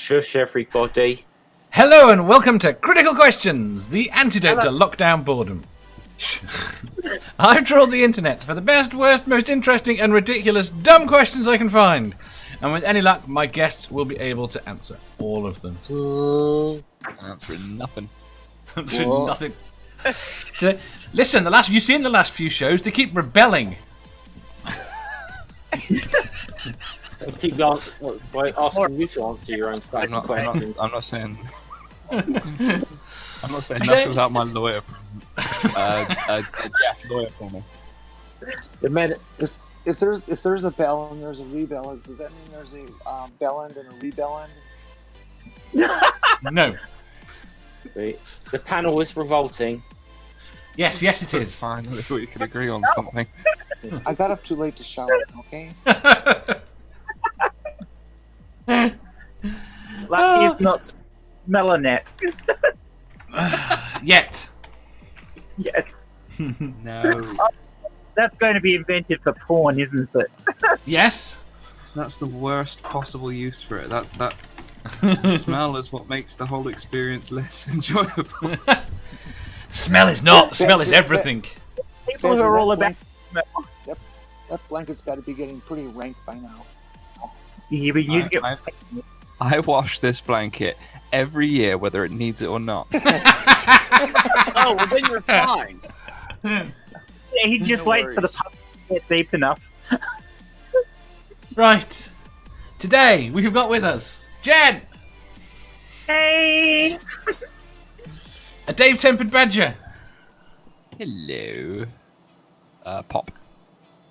Shush, everybody. Hello and welcome to Critical Questions, the antidote to lockdown boredom. I've trawled the internet for the best, worst, most interesting and ridiculous dumb questions I can find. And with any luck, my guests will be able to answer all of them. Answering nothing. Answering nothing. So, listen, you've seen the last few shows, they keep rebelling. Keep by asking you to answer your own fucking questions. I'm not saying. I'm not saying nothing without my lawyer present. Jeff, lawyer for me. If there's a bell and there's a rebell, does that mean there's a bell end and a rebell end? No. The panel is revolting. Yes, it is. Finally, we can agree on something. I got up too late to shower, okay? Lucky it's not smelling it. Yet. Yes. No. That's going to be invented for porn, isn't it? Yes. That's the worst possible use for it. That smell is what makes the whole experience less enjoyable. Smell is not. Smell is everything. People who are all about smell. Yep. That blanket's got to be getting pretty rank by now. You've been using it. I wash this blanket every year, whether it needs it or not. Oh, well then you're fine. Yeah, he just No waits for the worries. pump to get deep enough. Right. Today, we've got with us Jen, Hey! a BadTemperedBadger. Hello. Pop.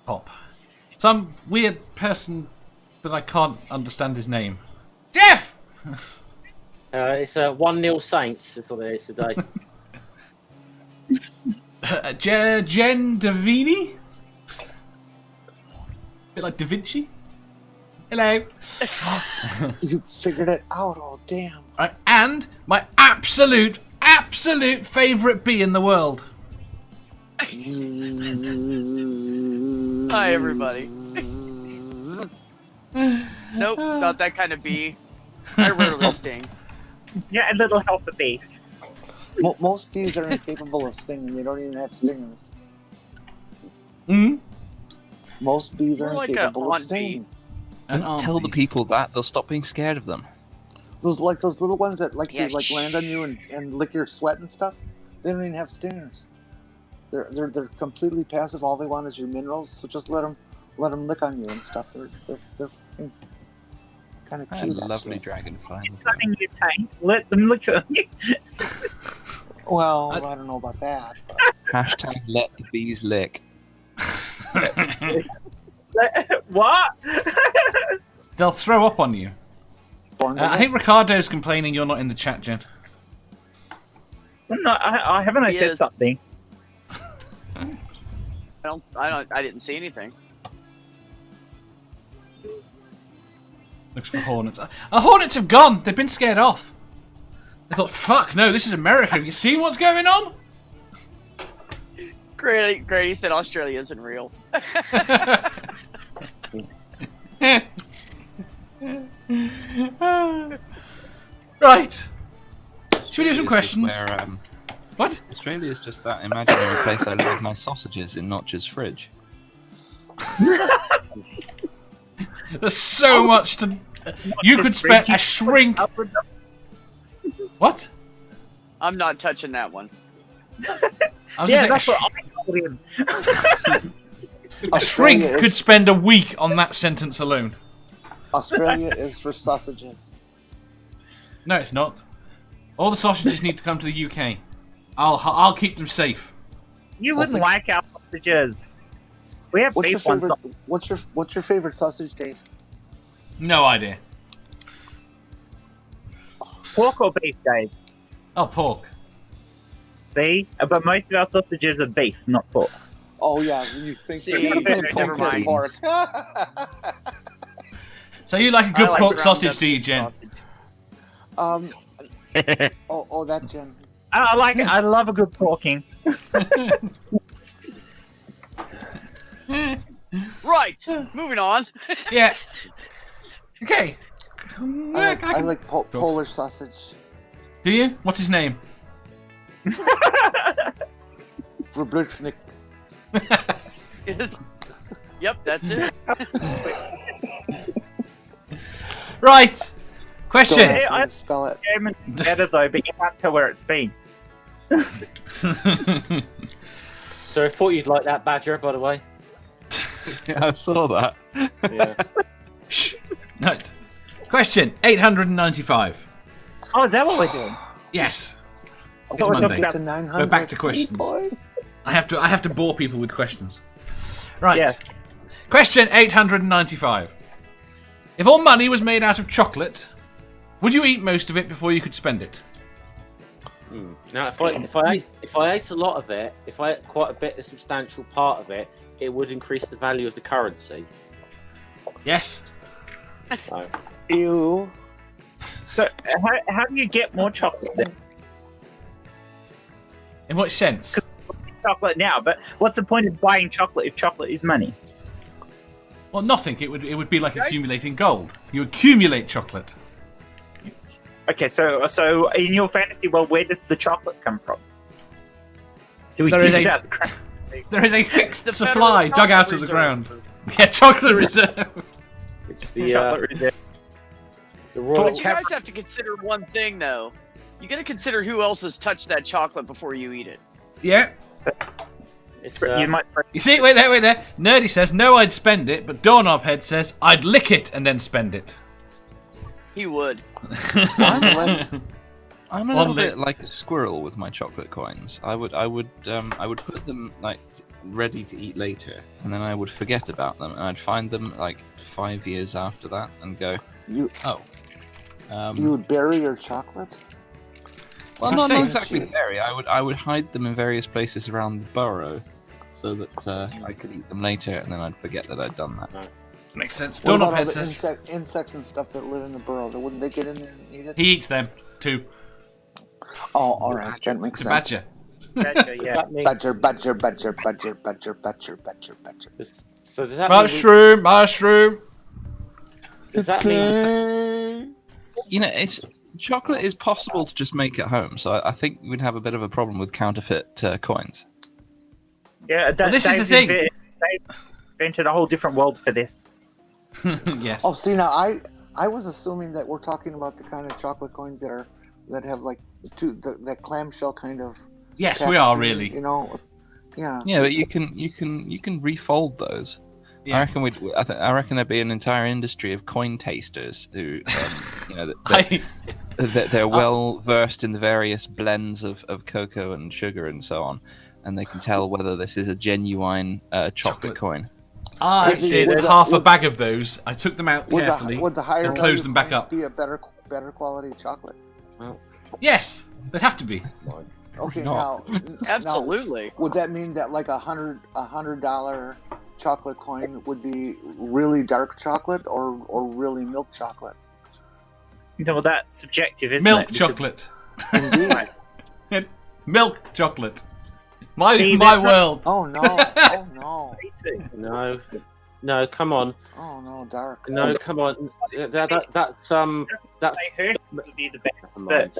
Pop. Some weird person that I can't understand his name. Jeff! It's 1-0 Saints, is what it is today. Jen Davini? Bit like Da Vinci? Hello. You figured it out, oh damn. Right, and my absolute favourite bee in the world. Hi, everybody. Nope, not that kind of bee. I rarely sting. Yeah, a little help would be. Most bees are incapable of stinging. They don't even have stingers. Hmm? Most bees are More like incapable a of stinging. Don't tell the people that; they'll stop being scared of them. Those little ones that like Yeah, to land on you and lick your sweat and stuff. They don't even have stingers. They're completely passive. All they want is your minerals. So just let them lick on you and stuff. They're kind of A cute. lovely actually. dragonfly. Cutting your taint, let them look at you. Well, I don't know about that. But Hashtag let the bees lick. What? They'll throw up on you. born I think Ricardo's complaining you're not in the chat, Jen. I'm not, I haven't I He said is. something. I didn't see anything. Looks for hornets. Hornets have gone. They've been scared off. They thought, fuck, no, this is America. Have you seen what's going on? Grady said Australia isn't real. Right. Should we do some Australia's just questions? Where, What? Australia is just that imaginary place I leave my sausages in Notch's fridge. There's so much to... You could spend a shrink... What? I'm not touching that one. I was Yeah, gonna that's say, what I told him. a shrink Australia could is, spend a week on that sentence alone. Australia is for sausages. No, it's not. All the sausages need to come to the UK. I'll keep them safe. You wouldn't like our sausages. We have What's your beef ones. favorite? What's your favorite sausage, Dave? No idea. Pork or beef, Dave? Oh, pork. See? But most of our sausages are beef, not pork. Oh yeah, when you think See, never mind. pork. So you like a I good like pork ground sausage, up do you, beef Jen? sausage. That Jen. I like it. I love a good porking. Right, moving on. Yeah. Okay. I like Polish sausage. Do you? What's his name? Verbluchnik. Yep, that's it. Right. Question. Don't ask me to spell it. German's better though, but you can't tell where it's been. So I thought you'd like that badger, by the way. Yeah, I saw that. Yeah. Shh. Right. Question 895. Oh, is that what we're doing? Yes. I It's thought we were Monday. talking Get to about 900. Go back to questions. Boy. I have to bore people with questions. Right. Yeah. Question 895. If all money was made out of chocolate, would you eat most of it before you could spend it? Now, if I ate a lot of it, if I ate quite a bit, a substantial part of it, it would increase the value of the currency. Yes. So, Ew. So, how do you get more chocolate then? In what sense? Chocolate now, but what's the point of buying chocolate if chocolate is money? Well, nothing. It would be like accumulating gold. You accumulate chocolate. Okay, so in your fantasy world, where does the chocolate come from? Do we There is dig it a- out the ground? There is a fixed The supply federal dug out chocolate of the reserve. ground. Yeah, chocolate reserve. it's the Chocolate reserve. royal. But you guys have to consider one thing, though. You gotta consider who else has touched that chocolate before you eat it. Yeah. It's, You might. You see, wait there. Nerdy says, no, I'd spend it, but Doorknob Head says, I'd lick it and then spend it. He would. I'm a One little lick. bit like a squirrel with my chocolate coins. I would put them like ready to eat later, and then I would forget about them, and I'd find them like 5 years after that, and go, You oh. you would bury your chocolate? Well, Not not safe. exactly bury. I would hide them in various places around the burrow, so that I could eat them later, and then I'd forget that I'd done that. Makes sense. What Doorknob about all Head the says, insects and stuff that live in the burrow? Wouldn't they get in there and eat it? he eats them too. Oh, all right, that makes It's a sense. badger. Yeah. That mean, Badger. so does that Mushroom. does that mean You know, chocolate is possible to just make at home, so I think we'd have a bit of a problem with counterfeit coins. Yeah, Well, this is the thing. Dave invented a whole different world for this. Yes. Oh, see now, I was assuming that we're talking about the kind of chocolate coins that have like that clamshell kind of. Yes, we are texture, really. You know, yeah. Yeah, but you can refold those. Yeah. I reckon there'd be an entire industry of coin tasters who, they're well versed in the various blends of cocoa and sugar and so on, and they can tell whether this is a genuine chocolate coin. I Would the- did would the- half a would- bag of those. I took them out Would carefully the higher and value closed them back coins up. be a better quality chocolate? Yes, they'd have to be. Okay, not. now Absolutely. would that mean that like $100 chocolate coin would be really dark chocolate or really milk chocolate? Well, that's subjective, isn't Milk it? Because- chocolate. Indeed. Milk chocolate. My See, my that's not- world. Oh no! Oh no! no, come on, Oh no! Dark. no, come on. That's I heard it would be the best, Come but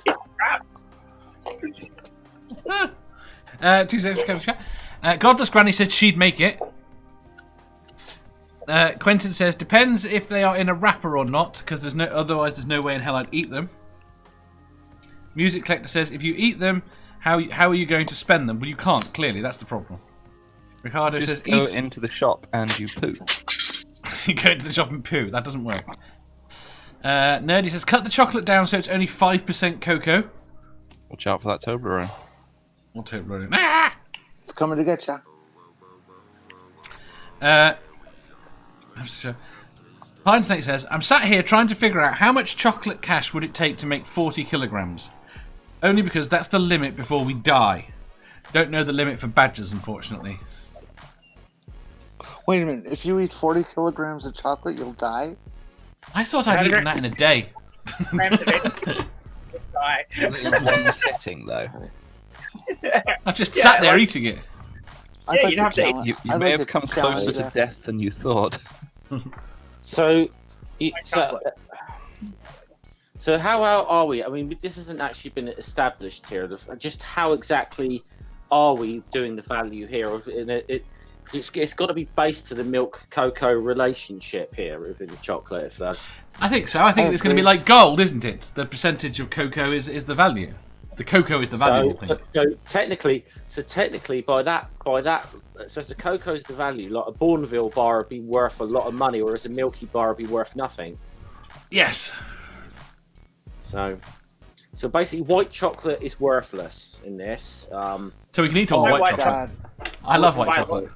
on. it's 2 seconds, come chat. Godless Granny said she'd make it. Quentin says depends if they are in a wrapper or not, because otherwise there's no way in hell I'd eat them. Music Collector says if you eat them, how are you going to spend them? Well, you can't. Clearly, that's the problem. Ricardo Just says go eat. into the shop and you poo. You go into the shop and poo. That doesn't work. Nerdy says cut the chocolate down so it's only 5% cocoa. Watch out for that Toblerone. Or Toblerone. Ah! It's coming to get ya. Pine Snake says, I'm sat here trying to figure out how much chocolate cash would it take to make 40 kilograms. Only because that's the limit before we die. Don't know the limit for badgers, unfortunately. Wait a minute. If you eat 40 kilograms of chocolate, you'll die. I thought I'd eaten that in a day. grams of it. Die. In one sitting, though. I just Yeah, sat there like- eating it. I'd Yeah, you'd have to eat- challenge- You I'd may like have come challenge closer to that. death than you thought. so. Chocolate. So how out are we? I mean, this hasn't actually been established here. Just how exactly are we doing the value here? It's got to be based to the milk cocoa relationship here within the chocolate. If that, I think so. I think it's going to be like gold, isn't it? The percentage of cocoa is the value. The cocoa is the valuable thing. So technically, by that, so if the cocoa is the value, like a Bourneville bar would be worth a lot of money, whereas a Milky bar would be worth nothing. Yes. So basically, white chocolate is worthless in this. So we can eat all white chocolate. God. I love white chocolate.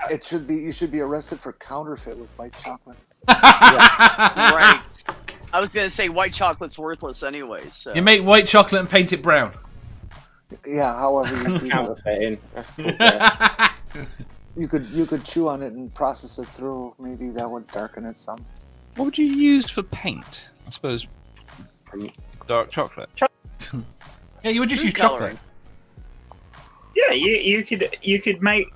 It should be. You should be arrested for counterfeit with white chocolate. Right. I was gonna say white chocolate's worthless anyways. So. You make white chocolate and paint it brown. Yeah. However, you do that. Counterfeiting. That's cool. Yeah. You could chew on it and process it through. Maybe that would darken it some. What would you use for paint? I suppose dark chocolate. Yeah, you would just Food use coloring. chocolate. Yeah, you could make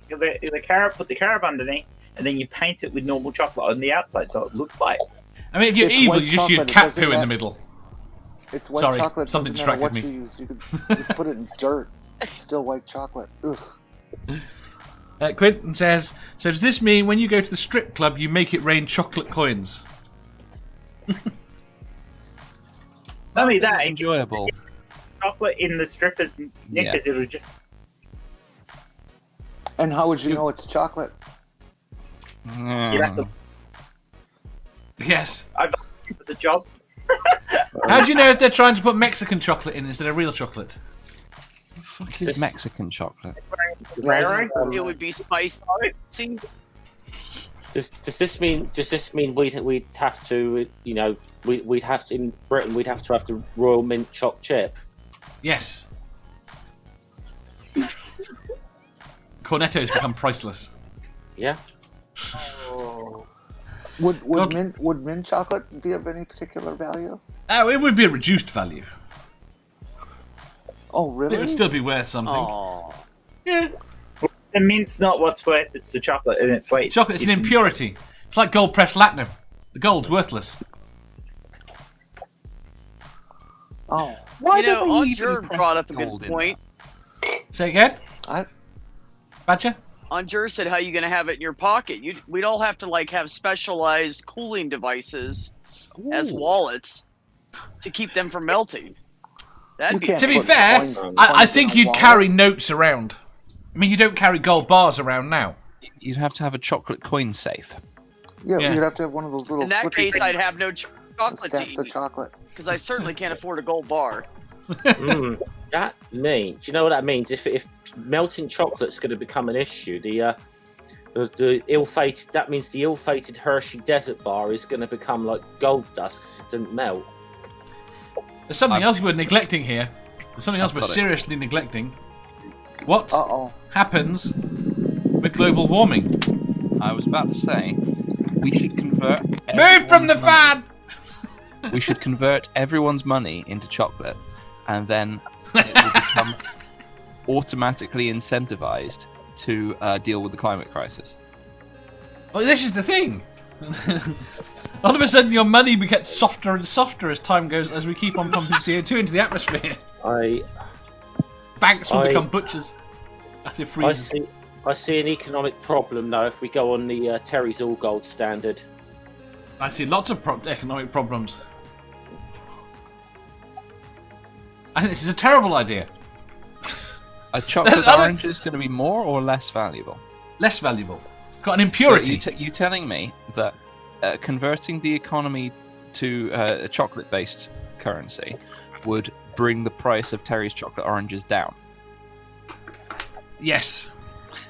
the carob, put the carob underneath, and then you paint it with normal chocolate on the outside, so it looks like. I mean, if you're It's evil, white you just use chocolate, it cat doesn't poo in the matter. middle. It's white Sorry, chocolate. something Doesn't matter distracted what me. you use. You could put it in dirt. It's still white chocolate. Ugh. Quinton says, so does this mean when you go to the strip club, you make it rain chocolate coins? Not only that, Enjoyable. chocolate in the strippers' knickers, it'll just. And how would you know it's chocolate? You have to Yes. for the job. How do you know if they're trying to put Mexican chocolate in instead of real chocolate? What the fuck is Mexican chocolate? It would be spicy. Does this mean we'd have to, you know, we'd have to, in Britain, we'd have the Royal Mint choc chip? Yes. Cornettos become priceless. Yeah. Would mint chocolate be of any particular value? Oh, it would be a reduced value. Oh, It really? would still be worth something. Oh. Yeah. The mint's not what's worth; it's the chocolate and its weight. Chocolate is an impurity. It's like gold pressed platinum. The gold's worthless. Oh, Onjur brought up a good point. Say again? I Badger? Onjur said, "How you gonna have it in your pocket? We'd all have to like have specialized cooling devices as wallets to keep them from melting." That'd You be can't To be put fair, coins- I coins think in a you'd wallet. carry notes around. I mean, you don't carry gold bars around now. You'd have to have a chocolate coin safe. Yeah, Yeah. you'd have to have one of those little. In that flippy case, I'd things have no with chocolate to stacks of eat chocolate. because I certainly can't afford a gold bar. That means, do you know what that means? If melting chocolate's going to become an issue, the ill-fated, that means the ill-fated Hershey Desert Bar is going to become like gold dust 'cause it didn't melt. There's something else we're neglecting here. There's something else I've we're got it. seriously neglecting. What Uh-oh. happens with global warming? I was about to say, we should convert. Move from the everyone's money- fan! We should convert everyone's money into chocolate, and then it will become automatically incentivized to deal with the climate crisis. Well, this is the thing. All of a sudden, your money gets softer and softer as time goes, as we keep on pumping CO2 into the atmosphere. Banks will I- become butchers as it freezes. I see an economic problem though if we go on the Terry's All Gold standard. I see lots of economic problems. I think this is a terrible idea. A chocolate I don't- orange is going to be more or less valuable? Less valuable. It's got an So impurity. you telling me that converting the economy to a chocolate-based currency would bring the price of Terry's chocolate oranges down? Yes.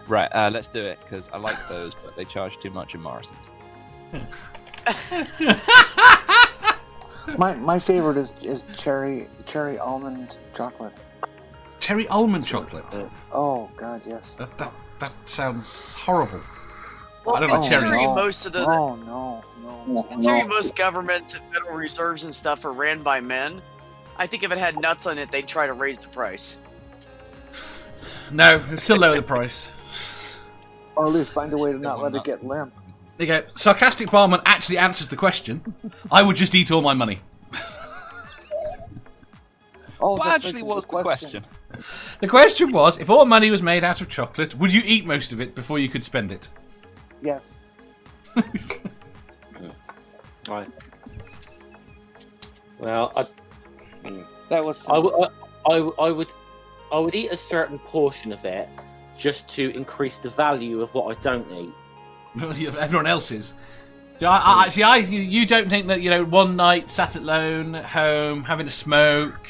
Right, let's do it, because I like those, but they charge too much in Morrison's. My favorite is cherry almond chocolate. Cherry almond chocolate. Oh God, yes. That sounds horrible. I don't like Oh, cherries. no. Most of the- Oh no. Considering most governments and federal reserves and stuff are ran by men, I think if it had nuts on it, they'd try to raise the price. No, still lower the price. Or at least find a way to not let it get limp. There you go. Sarcastic Barman actually answers the question. I would just eat all my money. Oh, What that's actually right, there's was a the question? The question was, if all money was made out of chocolate, would you eat most of it before you could spend it? Yes. Right. Well, That was I simple. would eat a certain portion of it just to increase the value of what I don't eat. Everyone else's. You don't think that, one night sat alone at home having a smoke,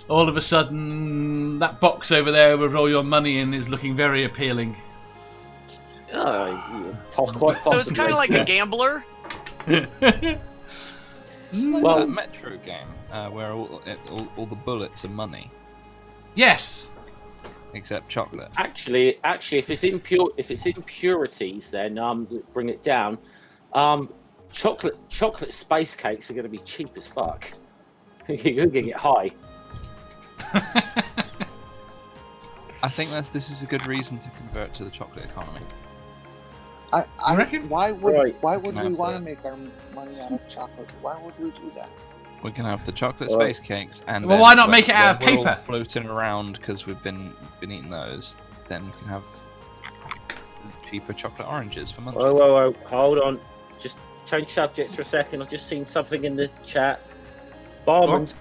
all of a sudden that box over there with all your money in is looking very appealing. Quite possibly. So it's kind of like a gambler. Well, that Metro game where all the bullets are money, Yes. except chocolate. Actually, if it's impurities, then bring it down. Chocolate space cakes are going to be cheap as fuck. You're going to get high. I think this is a good reason to convert to the chocolate economy. I reckon? Why would Right. we have want to that. make our money out of chocolate? Why would we do that? We can have the chocolate Well- space cakes, and Well, then why not when- make it out of when we're all paper? floating around because we've been eating those. Then we can have cheaper chocolate oranges for munchies. Whoa, hold on. Just change subjects for a second. I've just seen something in the chat. Barman's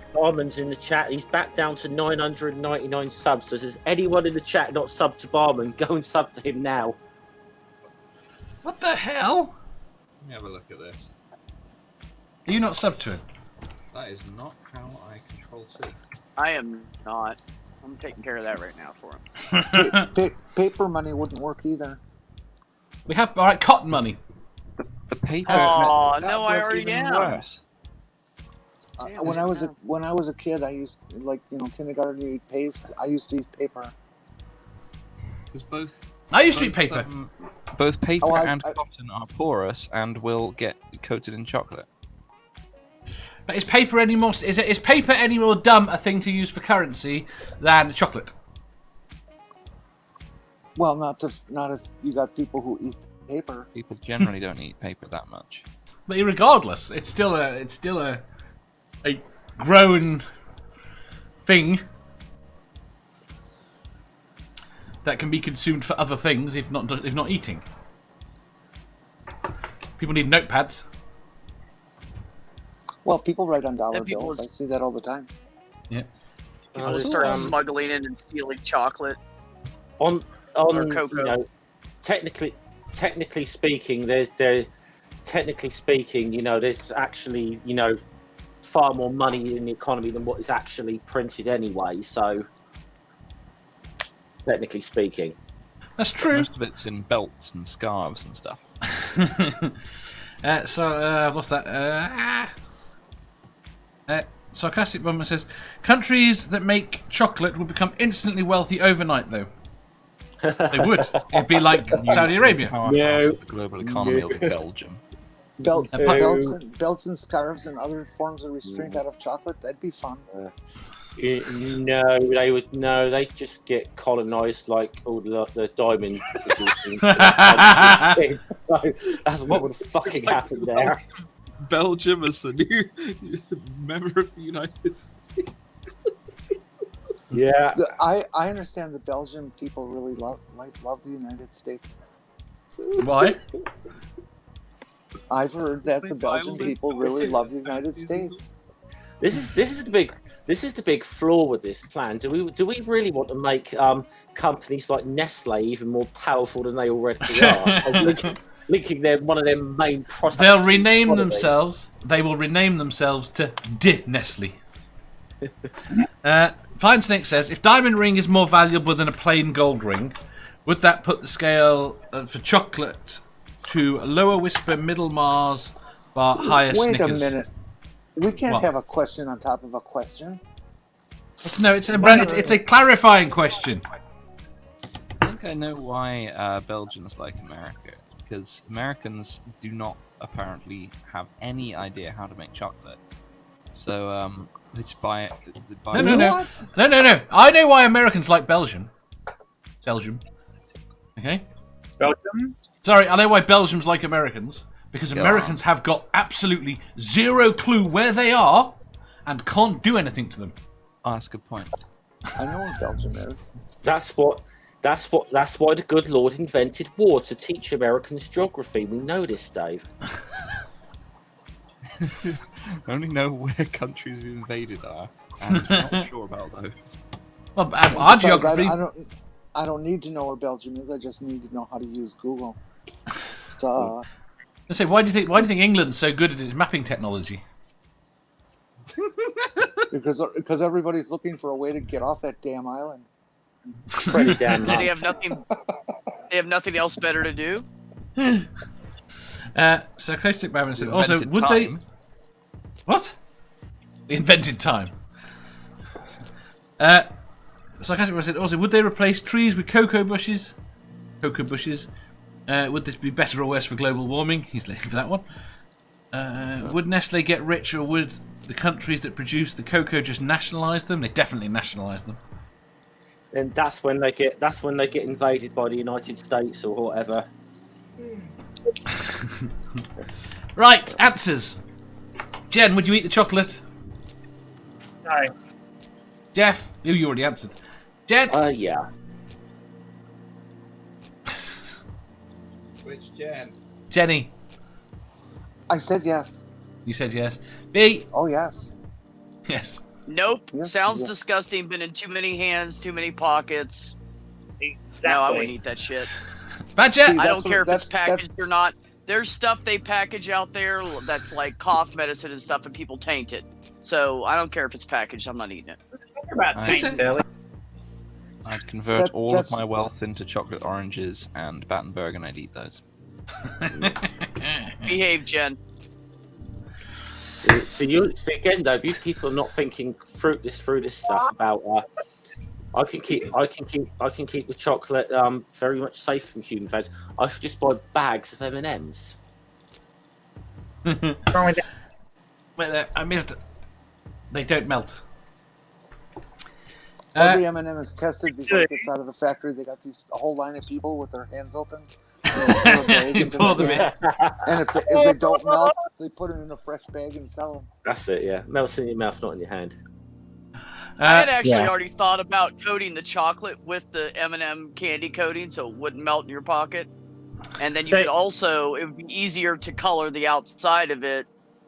in the chat. He's back down to 999 subs. So if there's anyone in the chat not subbed to Barman, go and sub to him now. What the hell? Let me have a look at this. Are you not sub to him? That is not how I control C. I am not. I'm taking care of that right now for him. Paper money wouldn't work either. We have cotton money. The paper. Oh, that no, I worked already even am. worse. Damn, When there's I was a kid, I used kindergarten. You eat paste. I used to eat paper. Because both. I used to eat paper. Both paper Oh, and cotton are porous and will get coated in chocolate. But is paper any more? Is paper any more dumb a thing to use for currency than chocolate? Well, not if you got people who eat paper. People generally don't eat paper that much. But regardless, it's still a grown thing that can be consumed for other things if not eating. People need notepads. Well, people write on dollar And people- bills. I see that all the time. Yeah. People there's, start um, smuggling in and stealing chocolate. On Or cocoa. technically speaking, there's actually far more money in the economy than what is actually printed anyway. So technically speaking, That's true. Most of it's in belts and scarves and stuff. What's that? Sarcastic Bummer says, countries that make chocolate will become instantly wealthy overnight, though. They would. It'd be like Saudi Arabia. Powerhouse of the global economy will be Belgium. Belts and scarves and other forms of restraint out of chocolate. That'd be fun. no, they would no. They just get colonised like all the diamond producing. That's what would fucking happen there. Belgium as the new member of the United States. Yeah. I understand the Belgian people really love the United States. Why? I've heard that the Belgian people really love the United States. This is the big flaw with this plan. Do we really want to make companies like Nestle even more powerful than they already are? Linking one of their main products. They'll rename themselves. They will rename themselves to Nestle. Fine Snake says, if diamond ring is more valuable than a plain gold ring, would that put the scale for chocolate to lower Whisper, middle Mars, bar higher Wait Snickers? a minute. We can't What? have a question on top of a question. No, it's a clarifying question. I think I know why Belgians like America. It's because Americans do not apparently have any idea how to make chocolate. So they just buy it. No. I know why Americans like Belgium. Okay? Belgians? Sorry, I know why Belgians like Americans. Because Go Americans have got absolutely zero clue where they are and can't do anything to them. Oh, that's a good point. I know where Belgium is. That's why the good Lord invented war, to teach Americans geography. We know this, Dave. I only know where countries we've invaded are, and I'm not sure about those. Well, our Besides, geography. I don't need to know where Belgium is. I just need to know how to use Google. Duh. I say, why do you think England's so good at its mapping technology? Because everybody's looking for a way to get off that damn island. Pretty damn Because much. they have nothing. They have nothing else better to do. Sarcastic Baron said, We also, invented would time. they... What? They invented time. Sarcastic Baron said, also, would they replace trees with cocoa bushes? Cocoa bushes. Would this be better or worse for global warming? He's looking for that one. Would Nestle get rich, or would the countries that produce the cocoa just nationalise them? They definitely nationalise them. And that's when they get invaded by the United States or whatever. Right, answers. Jen, would you eat the chocolate? No. Jeff, you already answered. Jen, Yeah. Which Jen? Jenny, I said yes. you said yes. B, Oh, yes. yes. Nope. Yes, Sounds yes. disgusting. Been in too many hands, too many pockets. Exactly. No, I wouldn't eat that shit. Badger, See, I That's don't care if what- it's packaged or not. There's stuff they package out there that's like cough medicine and stuff, and people taint it. So I don't care if it's packaged. I'm not eating it. Talk about I taints think- earlier. I'd convert all that's- of my wealth into chocolate oranges and Battenberg, and I'd eat those. Behave, Jen. See again though, these people are not thinking through this stuff about. I can keep the chocolate very much safe from human feds. I should just buy bags of M&Ms. Wait there, I missed it. They don't melt. Every M&M is tested before it gets out of the factory. They got a whole line of people with their hands open. They pour a bag into Pour the them bag. And if they don't melt, they put it in a fresh bag and sell them. That's it. Yeah, melts in your mouth, not in your hand. I had actually yeah. already thought about coating the chocolate with the M&M candy coating so it wouldn't melt in your pocket. And then you So- could also, it would be easier to color the outside of it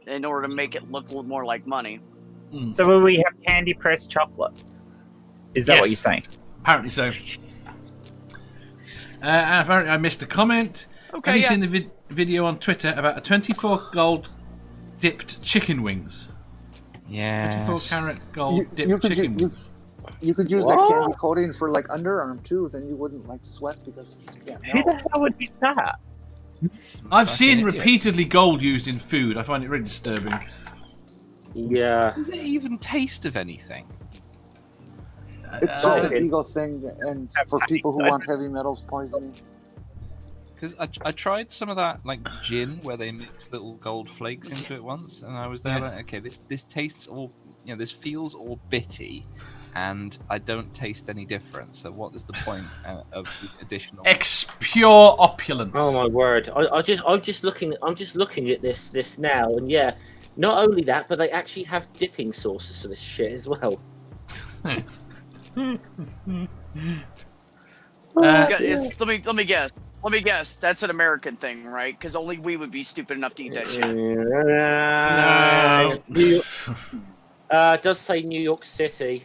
in order to make it look a little more like money. So will we have candy pressed chocolate? Is that what Yes. you're saying? Apparently so. And apparently I missed a comment. Okay, Have you yeah. seen the video on Twitter about a 24 gold dipped chicken wings? 24 Yes. carat gold You dipped could chicken you- wings. You could use that candy coating for like underarm too. Then you wouldn't like sweat because it's can't Who melt. the hell would do that? I've Fucking seen idiots. repeatedly gold used in food. I find it really disturbing. Yeah. Does it even taste of anything? It's just an Okay. ego thing, and for people who want heavy metals poisoning. Because I tried some of that like gin where they mix little gold flakes into it once, and I was there Yeah. like, okay, this tastes all, this feels all bitty, and I don't taste any difference. So what is the point of the additional? Pure opulence. Oh my word! I'm just looking at this now, and yeah, not only that, but they actually have dipping sauces for this shit as well. Let me guess. Let me guess. That's an American thing, right? Because only we would be stupid enough to eat that shit. No. It does say New York City.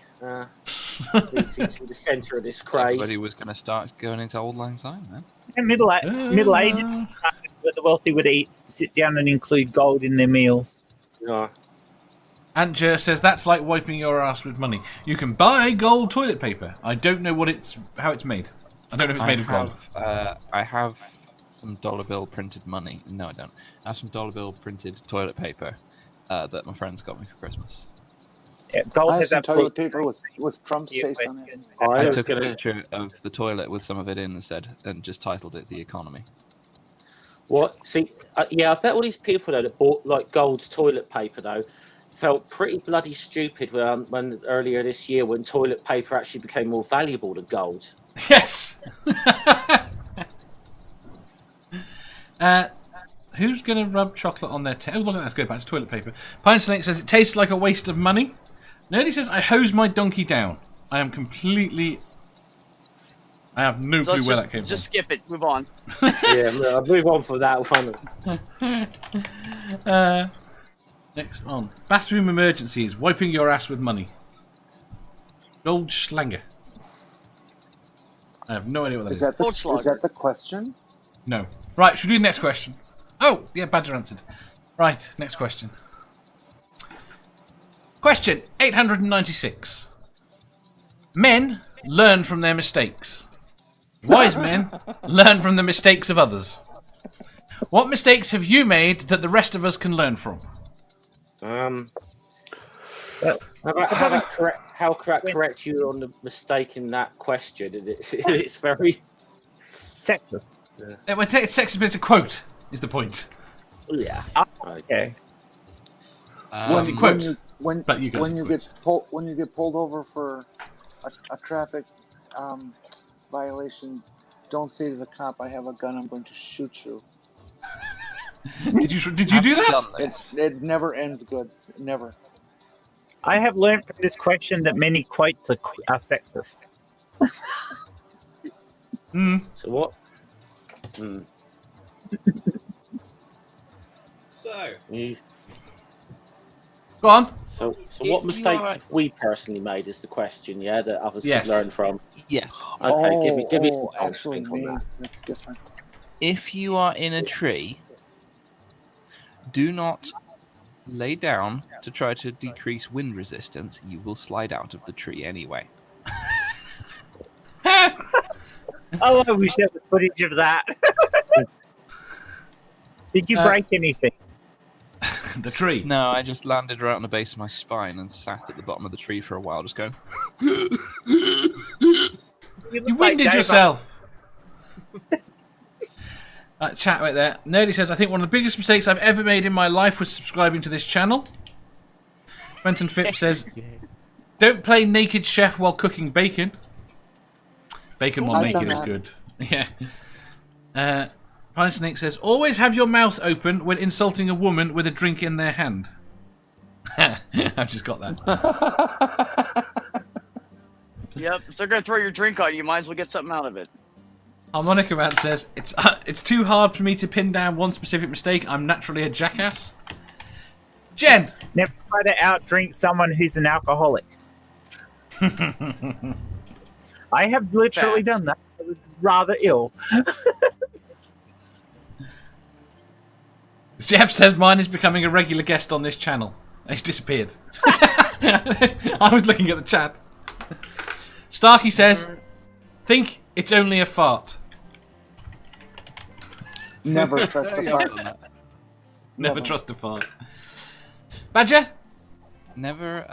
Seems to be the centre of this craze. Everybody was going to start going into Old Lang Syne, man. Middle Ages, where the wealthy would sit down and include gold in their meals. Yeah. Anja says that's like wiping your ass with money. You can buy gold toilet paper. I don't know how it's made. I don't know if it's made of gold. I have some dollar bill printed money. No, I don't. I have some dollar bill printed toilet paper that my friends got me for Christmas. Yeah, gold I have has some toilet absolute- paper with Trump's face on it. I was took a gonna- picture of the toilet with some of it in and just titled it "The Economy." What? See, yeah, I bet all these people though that bought like gold's toilet paper though felt pretty bloody stupid when earlier this year when toilet paper actually became more valuable than gold. Yes. Who's going to rub chocolate on their tail? Oh, look at that. Let's go back to toilet paper. Pine Snake says it tastes like a waste of money. Nerdy says, I hose my donkey down. I am completely... I have no So clue where that came just skip it. Move on. Yeah, I'll move on from that one. from. Next on. Bathroom emergencies. Wiping your ass with money. Gold Schlanger. I have no idea what that is. Is that the question? No. Right, should we do the next question? Oh, yeah, Badger answered. Right, next question. Question 896. Men learn from their mistakes. Wise men learn from the mistakes of others. What mistakes have you made that the rest of us can learn from? How correct you on the mistake in that question? It's very Sexist. It's sexist, but it's a quote, is the point. Yeah. Okay. What's it quotes? When you get pulled over for a traffic violation, don't say to the cop, "I have a gun. I'm going to shoot you." Did you do that? It never ends good. Never. I have learned from this question that many quotes are sexist. So what? Go on. So what mistakes have we personally made is the question, yeah, that others can learn from? Yes. Okay, give me some actually, think on that. that's different. If you are in a tree, do not lay down to try to decrease wind resistance. You will slide out of the tree anyway. Oh, I wish there was footage of that. Did you break anything? The tree. No, I just landed right on the base of my spine and sat at the bottom of the tree for a while, just going. You winded yourself. Chat right there. Nerdy says, I think one of the biggest mistakes I've ever made in my life was subscribing to this channel. Quentin Phipps says, don't play naked chef while cooking bacon. Bacon while naked is good. Yeah. Pine Snake says, always have your mouth open when insulting a woman with a drink in their hand. I've just got that. Yep. If they're going to throw your drink on you, you might as well get something out of it. Harmonica Man says, it's too hard for me to pin down one specific mistake. I'm naturally a jackass. Jen! Never try to outdrink someone who's an alcoholic. I have literally done that. I was rather ill. Jeff says mine is becoming a regular guest on this channel. He's disappeared. I was looking at the chat. Starkey says, think it's only a fart. Never trust a fart. Never trust a fart. Badger? Never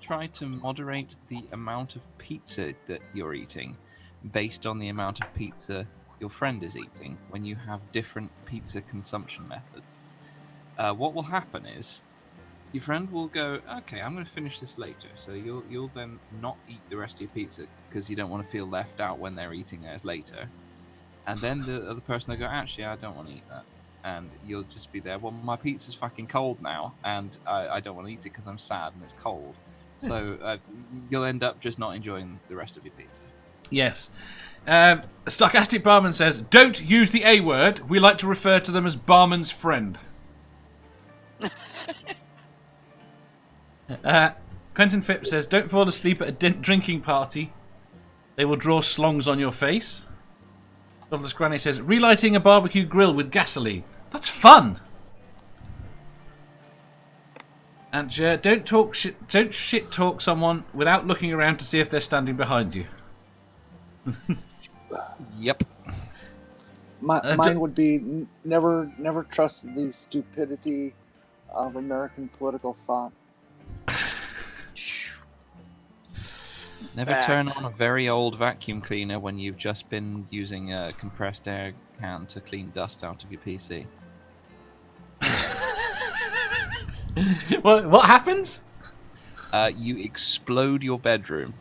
try to moderate the amount of pizza that you're eating based on the amount of pizza your friend is eating when you have different pizza consumption methods. What will happen is your friend will go, okay, I'm going to finish this later. So you'll then not eat the rest of your pizza because you don't want to feel left out when they're eating theirs later. And then the other person will go, actually, I don't want to eat that. And you'll just be there, well, my pizza's fucking cold now, and I don't want to eat it because I'm sad and it's cold. So you'll end up just not enjoying the rest of your pizza. Yes. Stochastic Barman says, don't use the A word. We like to refer to them as Barman's friend. Quentin Phipps says, don't fall asleep at a drinking party. They will draw slongs on your face. Godless Granny says, relighting a barbecue grill with gasoline. That's fun. And don't shit talk someone without looking around to see if they're standing behind you. Yep. Mine would be never trust the stupidity of American political thought. Never turn on a very old vacuum cleaner when you've just been using a compressed air can to clean dust out of your PC. What happens? You explode your bedroom.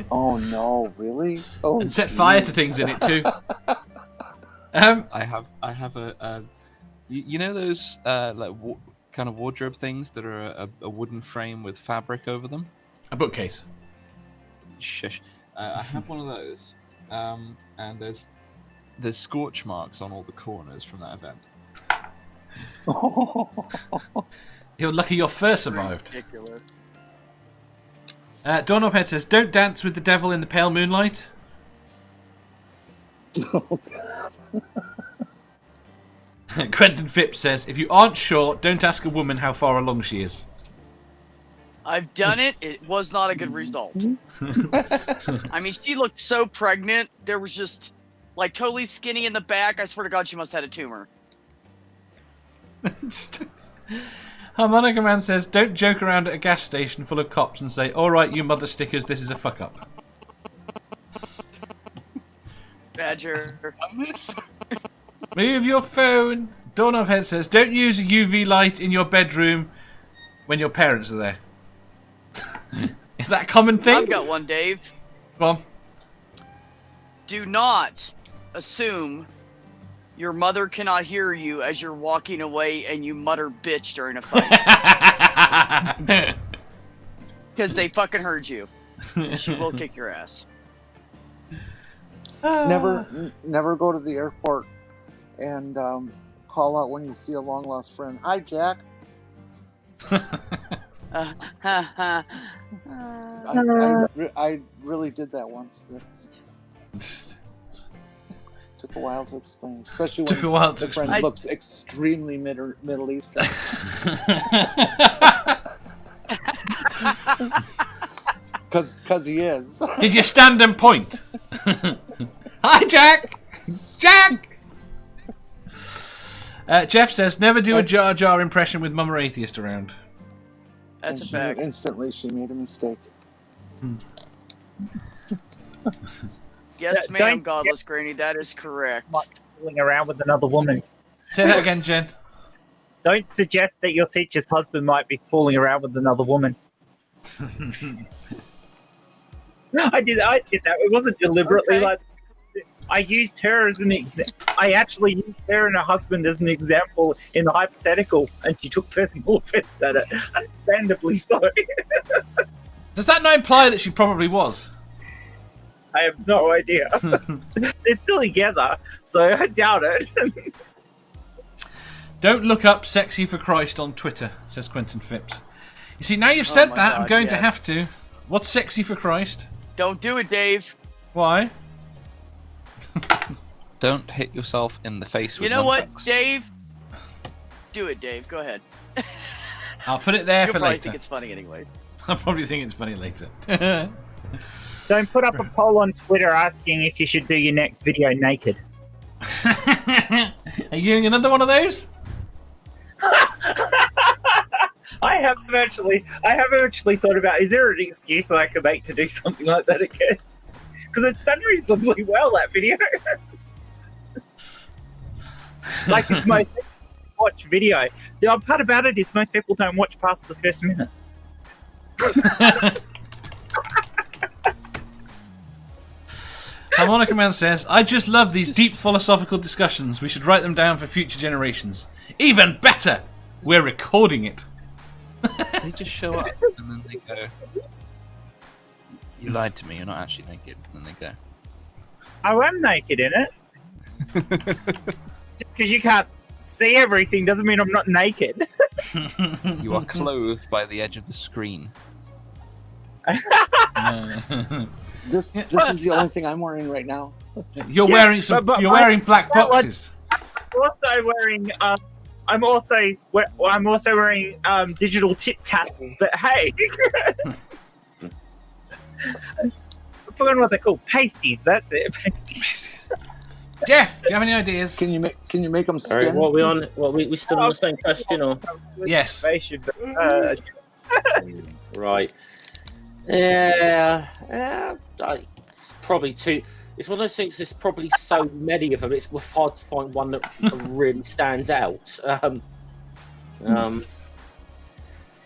Oh no, really? Oh, and set fire to things in it too. I have a you know those kind of wardrobe things that are a wooden frame with fabric over them. A bookcase. Shush. I have one of those, and there's scorch marks on all the corners from that event. You're lucky your fur survived. Ridiculous. Doorknobhead says, "Don't dance with the devil in the pale moonlight." Quentin Phipps says, "If you aren't sure, don't ask a woman how far along she is." I've done it. It was not a good result. I mean, she looked so pregnant. There was just, like, totally skinny in the back. I swear to God, she must have had a tumor. Harmonica Man says, "Don't joke around at a gas station full of cops and say, 'All right, you mother stickers, this is a fuck up.'" Badger. Move your phone. Doorknobhead says, "Don't use a UV light in your bedroom when your parents are there." Is that a common thing? I've got one, Dave. Go on. Do not assume your mother cannot hear you as you're walking away and you mutter bitch during a fight. Because they fucking heard you. She will kick your ass. Never go to the airport and call out when you see a long lost friend. Hi, Jack. I really did that once. Took a while to explain, especially when the friend looks extremely Middle Eastern. Because he is. Did you stand and point? Hi, Jack! Jack! Jeff says, "Never do a Jar Jar impression with Mama Atheist around." That's a fact. Instantly, she made a mistake. Yes, ma'am, Godless Granny, that is correct. Fooling around with another woman. Say that again, Jen. Don't suggest that your teacher's husband might be fooling around with another woman. I did that. It wasn't deliberately. Okay. Like, I used her as an example. I actually used her and her husband as an example in the hypothetical, and she took personal offense at it. Understandably so. Does that not imply that she probably was? I have no idea. They're still together, so I doubt it. Don't look up "sexy for Christ" on Twitter, says Quentin Phipps. You see, now you've said that, God, I'm going to have to. What's "sexy for Christ"? Don't do it, Dave. Why? Don't hit yourself in the face with You know what, nunchucks. Dave? Do it, Dave. Go ahead. I'll put it there You'll for probably later. think it's funny anyway. I'll probably think it's funny later. Don't put up a poll on Twitter asking if you should do your next video naked. Are you doing another one of those? I have actually thought about, is there an excuse I could make to do something like that again? Because it's done reasonably well, that video. Like, it's most people watch video. The odd part about it is most people don't watch past the first minute. Harmonica Man says, "I just love these deep philosophical discussions. We should write them down for future generations. Even better! We're recording it." They just show up and then they go, "You lied to me, you're not actually naked." And then they go, I am naked in it. Just because you can't see everything doesn't mean I'm not naked. "You are clothed by the edge of the screen." This is the only thing I'm wearing right now. You're wearing wearing black boxes. I'm also wearing digital tip tassels. But hey, I forgot what they're called. Pasties. That's it. Pasties. Jeff, do you have any ideas? Can you make them spin? All right, what are we on? We still on the same question, or? Yes. Right. Yeah. Probably two. It's one of those things. There's probably so many of them. It's hard to find one that really stands out. How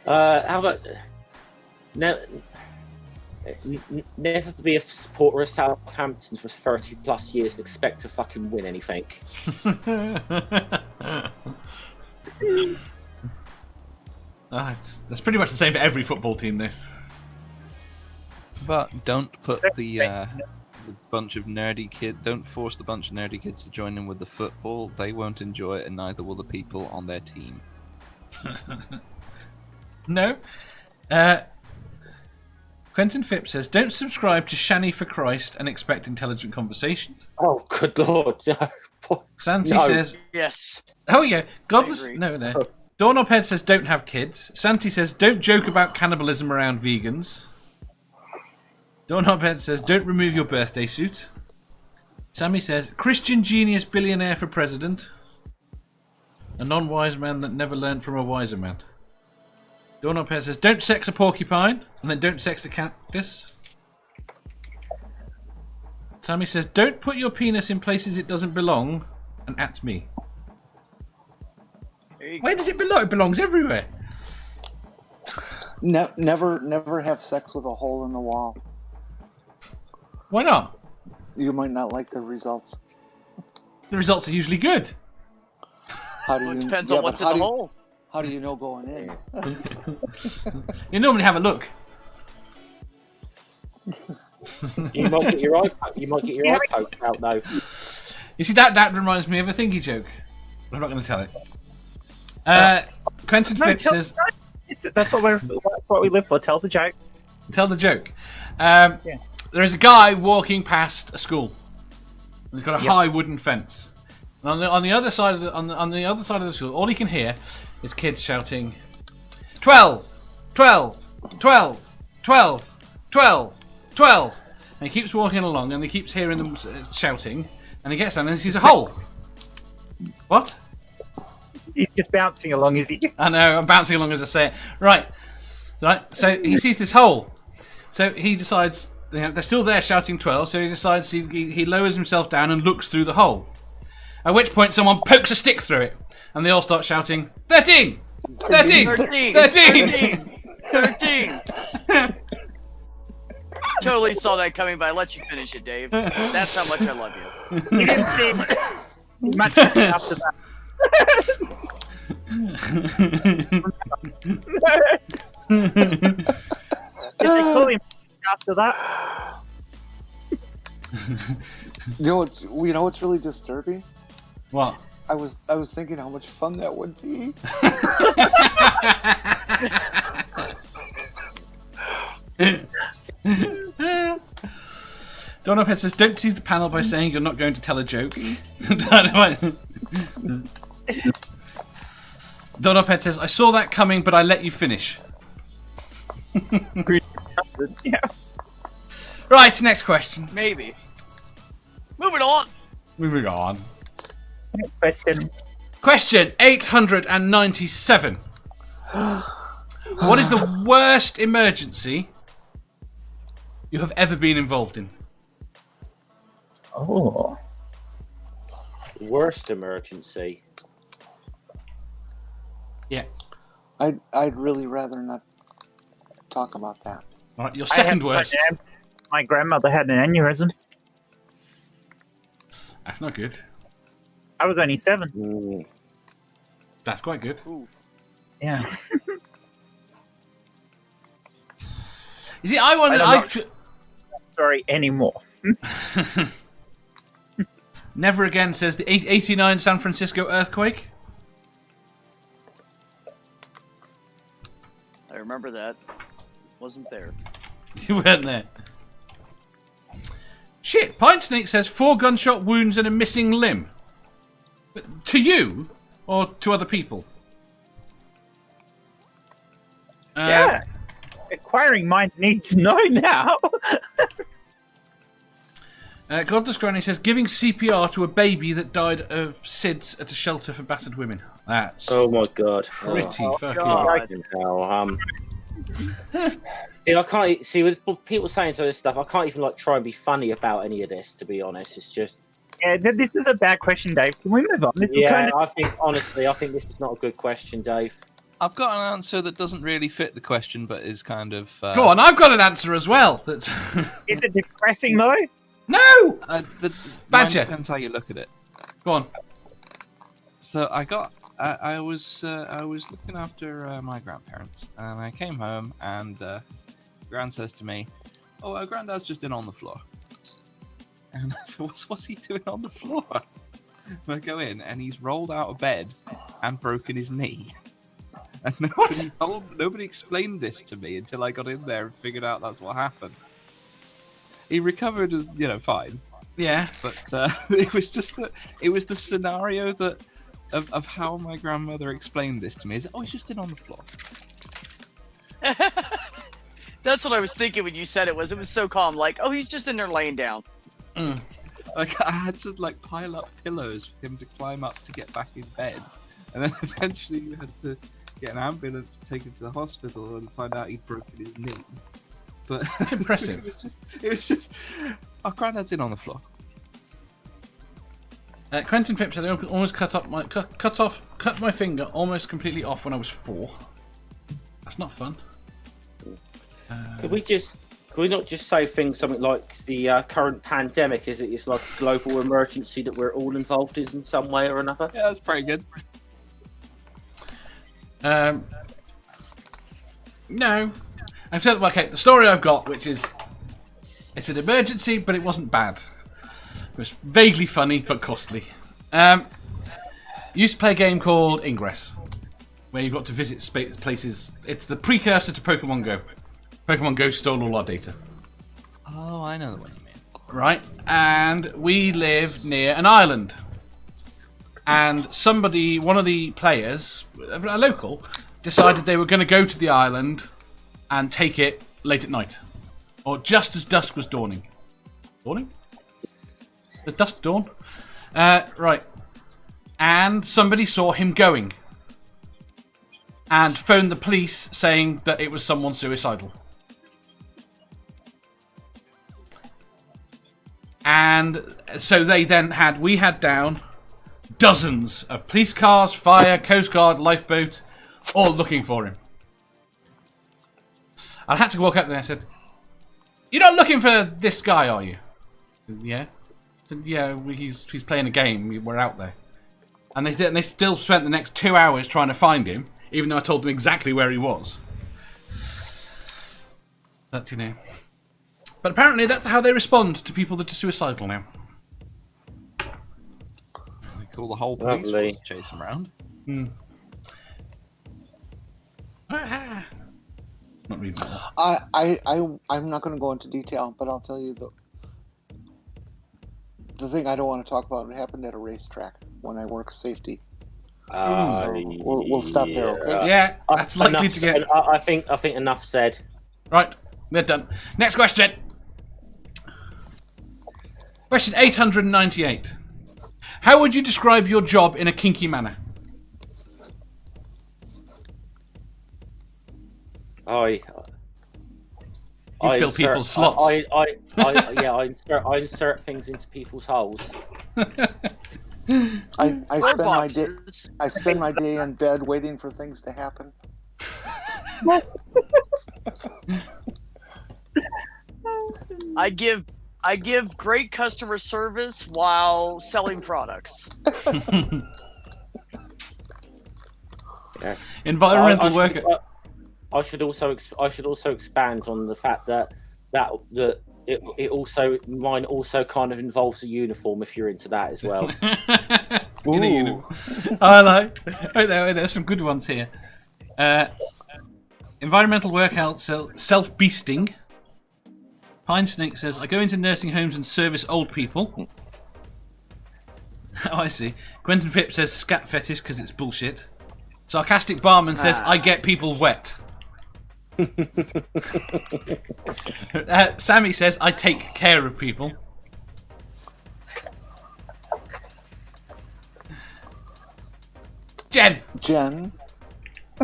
about never be a supporter of Southampton for 30 plus years and expect to fucking win anything? That's pretty much the same for every football team, though. But don't put the bunch of nerdy kids. Don't force the bunch of nerdy kids to join in with the football. They won't enjoy it, and neither will the people on their team. No. Quentin Phipps says, "Don't subscribe to Shani for Christ and expect intelligent conversation." Oh, good lord! Santi No. says, Yes. "Oh yeah, Godless." agree. No. Doorknob Head says, "Don't have kids." Santi says, "Don't joke about cannibalism around vegans." Doorknob Head says, "Don't remove your birthday suit." Sammy says, "Christian genius billionaire for president. A non-wise man that never learned from a wiser man." Doorknob Head says, "Don't sex a porcupine," and then "Don't sex a cactus." Sammy says, "Don't put your penis in places it doesn't belong," and at me. There you Where does it belong? It belongs everywhere. Never have sex with a hole in the wall. Why not? You might not like the results. The results are usually good. How do Well, you? it depends yeah, on what's but in the hole. How do you know going in? You normally have a look. You might get your eye. You might get your eye poked out though. You see, that reminds me of a thingy joke. I'm not going to tell it. Quentin Phipps says, That's what we live for. Tell the joke. "Tell the joke." There is a guy walking past a school. He's got a high wooden fence. And on the other side of the school, all he can hear is kids shouting, 12, 12, 12, 12, 12, 12. And he keeps walking along, and he keeps hearing them shouting, and he gets down and he sees a hole. What? He's just bouncing along, is he? I know, I'm bouncing along as I say it. Right. So he sees this hole. So he decides, they're still there shouting 12, so he decides he lowers himself down and looks through the hole. At which point someone pokes a stick through it, and they all start shouting, 13! 13! 13! 13! 13! Totally saw that coming, but I let you finish it, Dave. That's how much I love you. You didn't see much after that. Did they call him after that? You know what's really disturbing? What? I was thinking how much fun that would be. Donald says, "Don't tease the panel by saying you're not going to tell a joke." Donald says, "I saw that coming, but I let you finish." Yeah. Right, next question. Maybe. Moving on. Moving on. Next question. Question 897. What is the worst emergency you have ever been involved in? Oh. Worst emergency. Yeah. I'd really rather not talk about that. All right, your second worst. My grandmother had an aneurysm. That's not good. I was only 7. That's quite good. Ooh. Yeah. You see, I want not to. Sorry anymore. Never again says the 89 San Francisco earthquake. I remember that. Wasn't there. You weren't there. Shit, Pine Snake says 4 gunshot wounds and a missing limb. But to you or to other people? Yeah. Acquiring minds need to know now. Godless Granny says giving CPR to a baby that died of SIDS at a shelter for battered women. That's Oh my god. pretty fucking. God. See, I can't see with people saying some of this stuff. I can't even try and be funny about any of this. To be honest, it's just This is a bad question, Dave. Can we move on? This is yeah. kind of... I think this is not a good question, Dave. I've got an answer that doesn't really fit the question, but is kind of. Go on, I've got an answer as well. That's Is it depressing though? no. The Badger. Depends how you look at it. Go on. So I got I was looking after my grandparents, and I came home, and Gran says to me, "Oh, Granddad's just in on the floor." And I said, what's he doing on the floor? And I go in, and he's rolled out of bed and broken his knee. And nobody explained this to me until I got in there and figured out that's what happened. He recovered as fine. Yeah. But it was just it was the scenario of how my grandmother explained this to me. Is he's just in on the floor. That's what I was thinking when you said it was so calm, like, oh, he's just in there laying down. Like, I had to pile up pillows for him to climb up to get back in bed, and then eventually we had to get an ambulance to take him to the hospital and find out he'd broken his knee. But It's impressive. it was just our granddad's in on the floor. Quentin Phipps said I almost cut my finger almost completely off when I was 4. That's not fun. Could we not just say something like the current pandemic it's like a global emergency that we're all involved in some way or another? Yeah, that's pretty good. No. I've said, okay, the story I've got, which is, it's an emergency, but it wasn't bad. It was vaguely funny, but costly. Used to play a game called Ingress, where you've got to visit places. It's the precursor to Pokemon Go. Pokemon Go stole all our data. Oh, I know the one you mean. Right, and we live near an island. And one of the players, a local, decided they were going to go to the island and take it late at night. Or just as dusk was dawning. Dawning? Does dusk dawn? Right. And somebody saw him going. And phoned the police saying that it was someone suicidal. And so we had down dozens of police cars, fire, Coast Guard, lifeboat, all looking for him. I had to walk up there and I said, "You're not looking for this guy, are you?" "Yeah." I said, "Yeah, he's playing a game. We're out there." And they still spent the next 2 hours trying to find him, even though I told them exactly where he was. But, But apparently that's how they respond to people that are suicidal now. They call the whole police Lovely. force to chase him around. Not reading that. I'm not going to go into detail, but I'll tell you the thing I don't want to talk about happened at a racetrack when I work safety. So we'll stop there, okay? Yeah, that's likely enough, to get... I think enough said. Right, we're done. Next question. Question 898. How would you describe your job in a kinky manner? I fill people's slots. I insert things into people's holes. I spend my day in bed waiting for things to happen. I give great customer service while selling products. Yes. Environmental worker. I should also expand on the fact that it also mine also kind of involves a uniform if you're into that as well. I like. Wait there, there's some good ones here. Environmental workout, self-beasting. Pine Snake says, I go into nursing homes and service old people. Oh, I see. Quentin Phipps says scat fetish because it's bullshit. Sarcastic Barman says, I get people wet. Sammy says, I take care of people. Jen.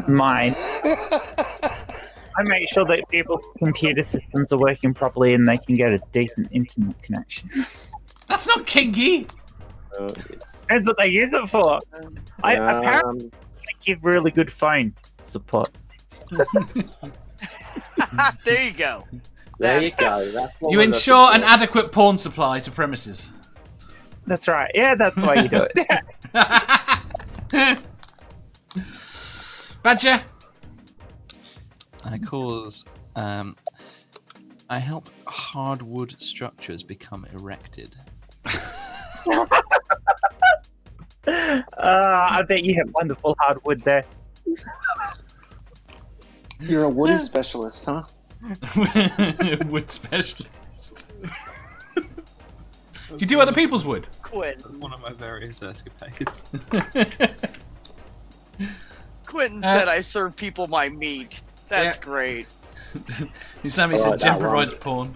Mine. I make sure that people's computer systems are working properly and they can get a decent internet connection. That's not kinky. That's what they use it for. Apparently, I give really good phone support. There you go. There you go. That's what You we're ensure looking an for. adequate porn supply to premises. That's right. Yeah, that's why you do it. Badger. I help hardwood structures become erected. I bet you have wonderful hardwood there. You're a woody specialist, huh? Wood specialist. Do you do other people's wood? Quinn. That's one of my various escapades. Quentin said I serve people my meat. That's great. Sammy said Jumper rides porn.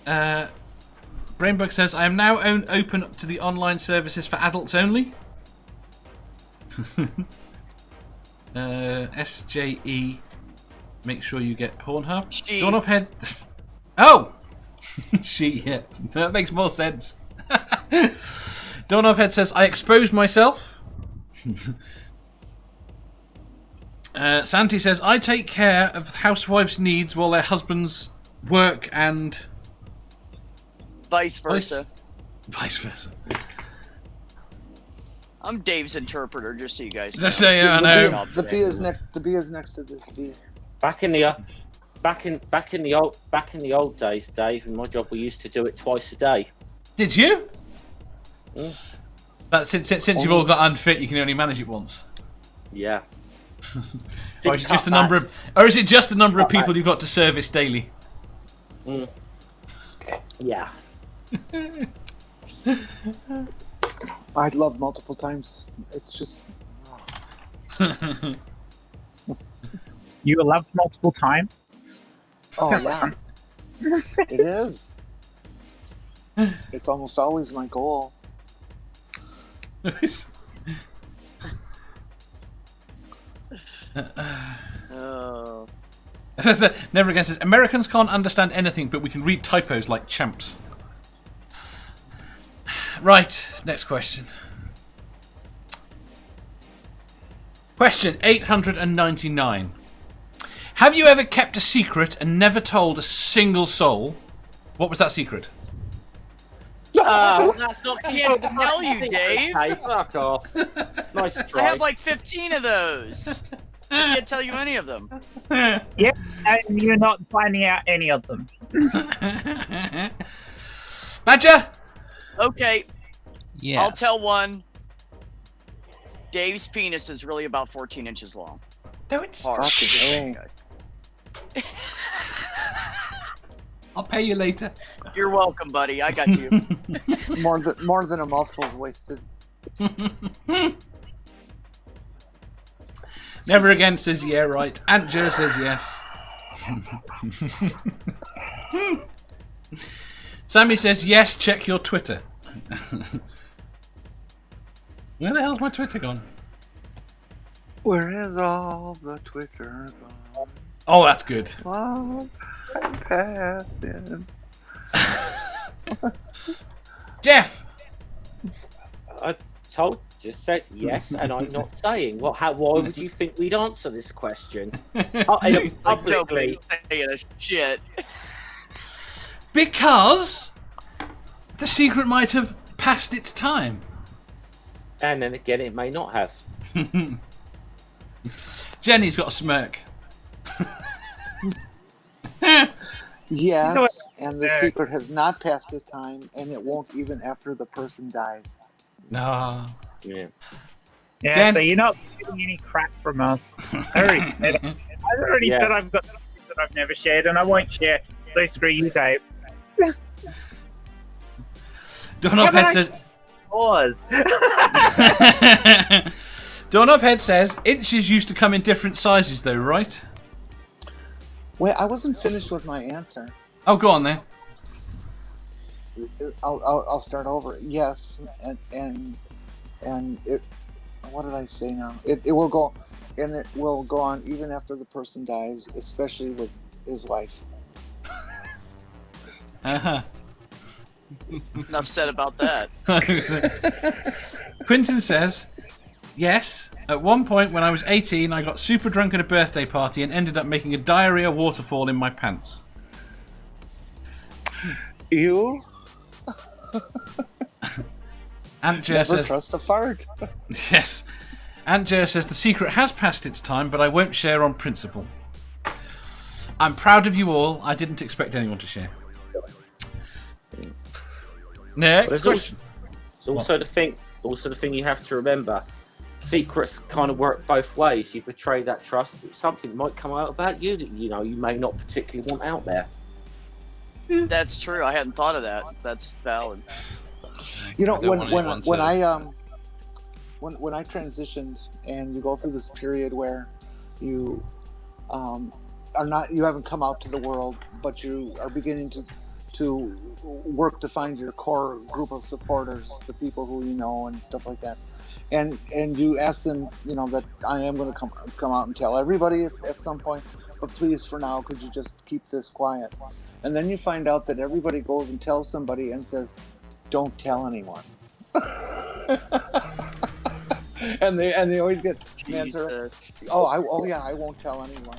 Brainbug says, I am now open to the online services for adults only. SJE, make sure you get Pornhub. Doorknob Head. Oh! She, yeah. That makes more sense. Doorknob Head says, I exposed myself. Santi says, I take care of housewives' needs while their husbands work and... Vice versa. Vice versa. I'm Dave's interpreter, just so you guys know. Just so you know. The B is next. The B is next to this B. Back in the old days, Dave, in my job, we used to do it twice a day. Did you? Mm. But since you've all got unfit, you can only manage it once. Yeah. Or is it just the number of people you've got to service daily? Mm. Yeah. I'd love multiple times. It's just. You loved multiple times? Oh yeah. It is. It's almost always my goal. Never Again says, Americans can't understand anything, but we can read typos like champs. Right, next question. Question 899. Have you ever kept a secret and never told a single soul? What was that secret? Oh, that's not I can't tell you, Dave. Hey, fuck off. Nice try. I have like 15 of those. I can't tell you any of them. Yeah, and you're not finding out any of them. Badger? Okay, Yeah. I'll tell one. Dave's penis is really about 14 inches long. No, it's Hard. Fucking A. I'll pay you later. You're welcome, buddy. I got you. More than a mouthful's wasted. Never Again says yeah, right. Aunt Joe says yes. Sammy says yes, check your Twitter. Where the hell's my Twitter gone? Where is all the Twitter gone? Oh, that's good. Love and passing. Jeff! I just said yes, and I'm not saying. Why would you think we'd answer this question? Publicly. Saying a shit. Because the secret might have passed its time. And then again, it may not have. Jenny's got a smirk. Yes, and the secret has not passed its time, and it won't even after the person dies. No. Yeah. Yeah, Dan- so you're not getting any crap from us. I already said I've got things that I've never shared, and I won't share. So screw you, Dave. Doorknobhead says. Doorknobhead says inches used to come in different sizes, though, right? Wait, I wasn't finished with my answer. Oh, go on then. I'll start over. Yes, and it. What did I say now? It will go, and it will go on even after the person dies, especially with his wife. Enough said about that. Quinton says, yes, at one point when I was 18, I got super drunk at a birthday party and ended up making a diarrhea waterfall in my pants. Ew. Antjer Never says, trust a fart. yes. Antjer says, the secret has passed its time, but I won't share on principle. I'm proud of you all. I didn't expect anyone to share. Next question. It's also the thing. Also, the thing you have to remember: secrets kind of work both ways. You betray that trust, something might come out about you that you may not particularly want out there. That's true. I hadn't thought of that. That's valid. You know, when I transitioned, and you go through this period where you you haven't come out to the world, but you are beginning to work to find your core group of supporters, the people who you know and stuff like that, and you ask them, that I am going to come out and tell everybody at some point, but please, for now, could you just keep this quiet? And then you find out that everybody goes and tells somebody and says, don't tell anyone. and they always get the answer, I won't tell anyone.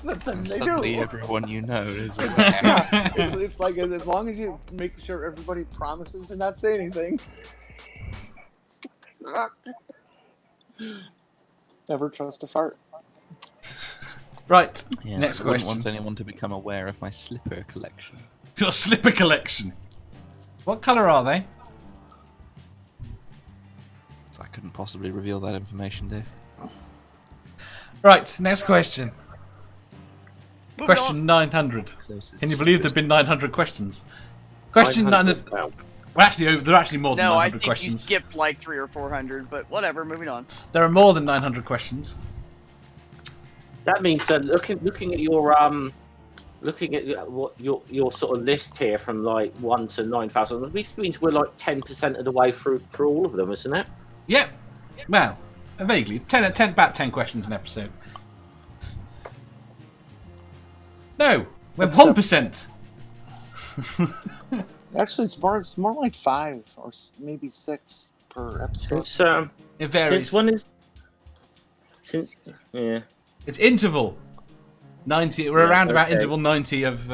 But then they Suddenly do. everyone you know is. It's like, as long as you make sure everybody promises to not say anything. Never trust a fart. Right, Yes, next I wouldn't question. want anyone to become aware of my slipper collection. Your slipper collection. What colour are they? So I couldn't possibly reveal that information, Dave. Right, next question. Moving Question on. 900. Closest Can you believe there have been 900 questions? Question 900. Well, Well, actually, there are actually more than No, I 900 think questions. you skipped like 300 or 400, but whatever. Moving on. There are more than 900 questions. that means looking at your looking at what your sort of list here from like 1 to 9,000. This means we're like 10% of the way through all of them, isn't it? Yep. Well, vaguely. About 10 questions an episode. No, we're Except- 1%. Actually, it's more like 5 or maybe 6 per episode. Since It varies. since when is yeah. It's interval 90. We're Yeah, around about okay. interval 90 of.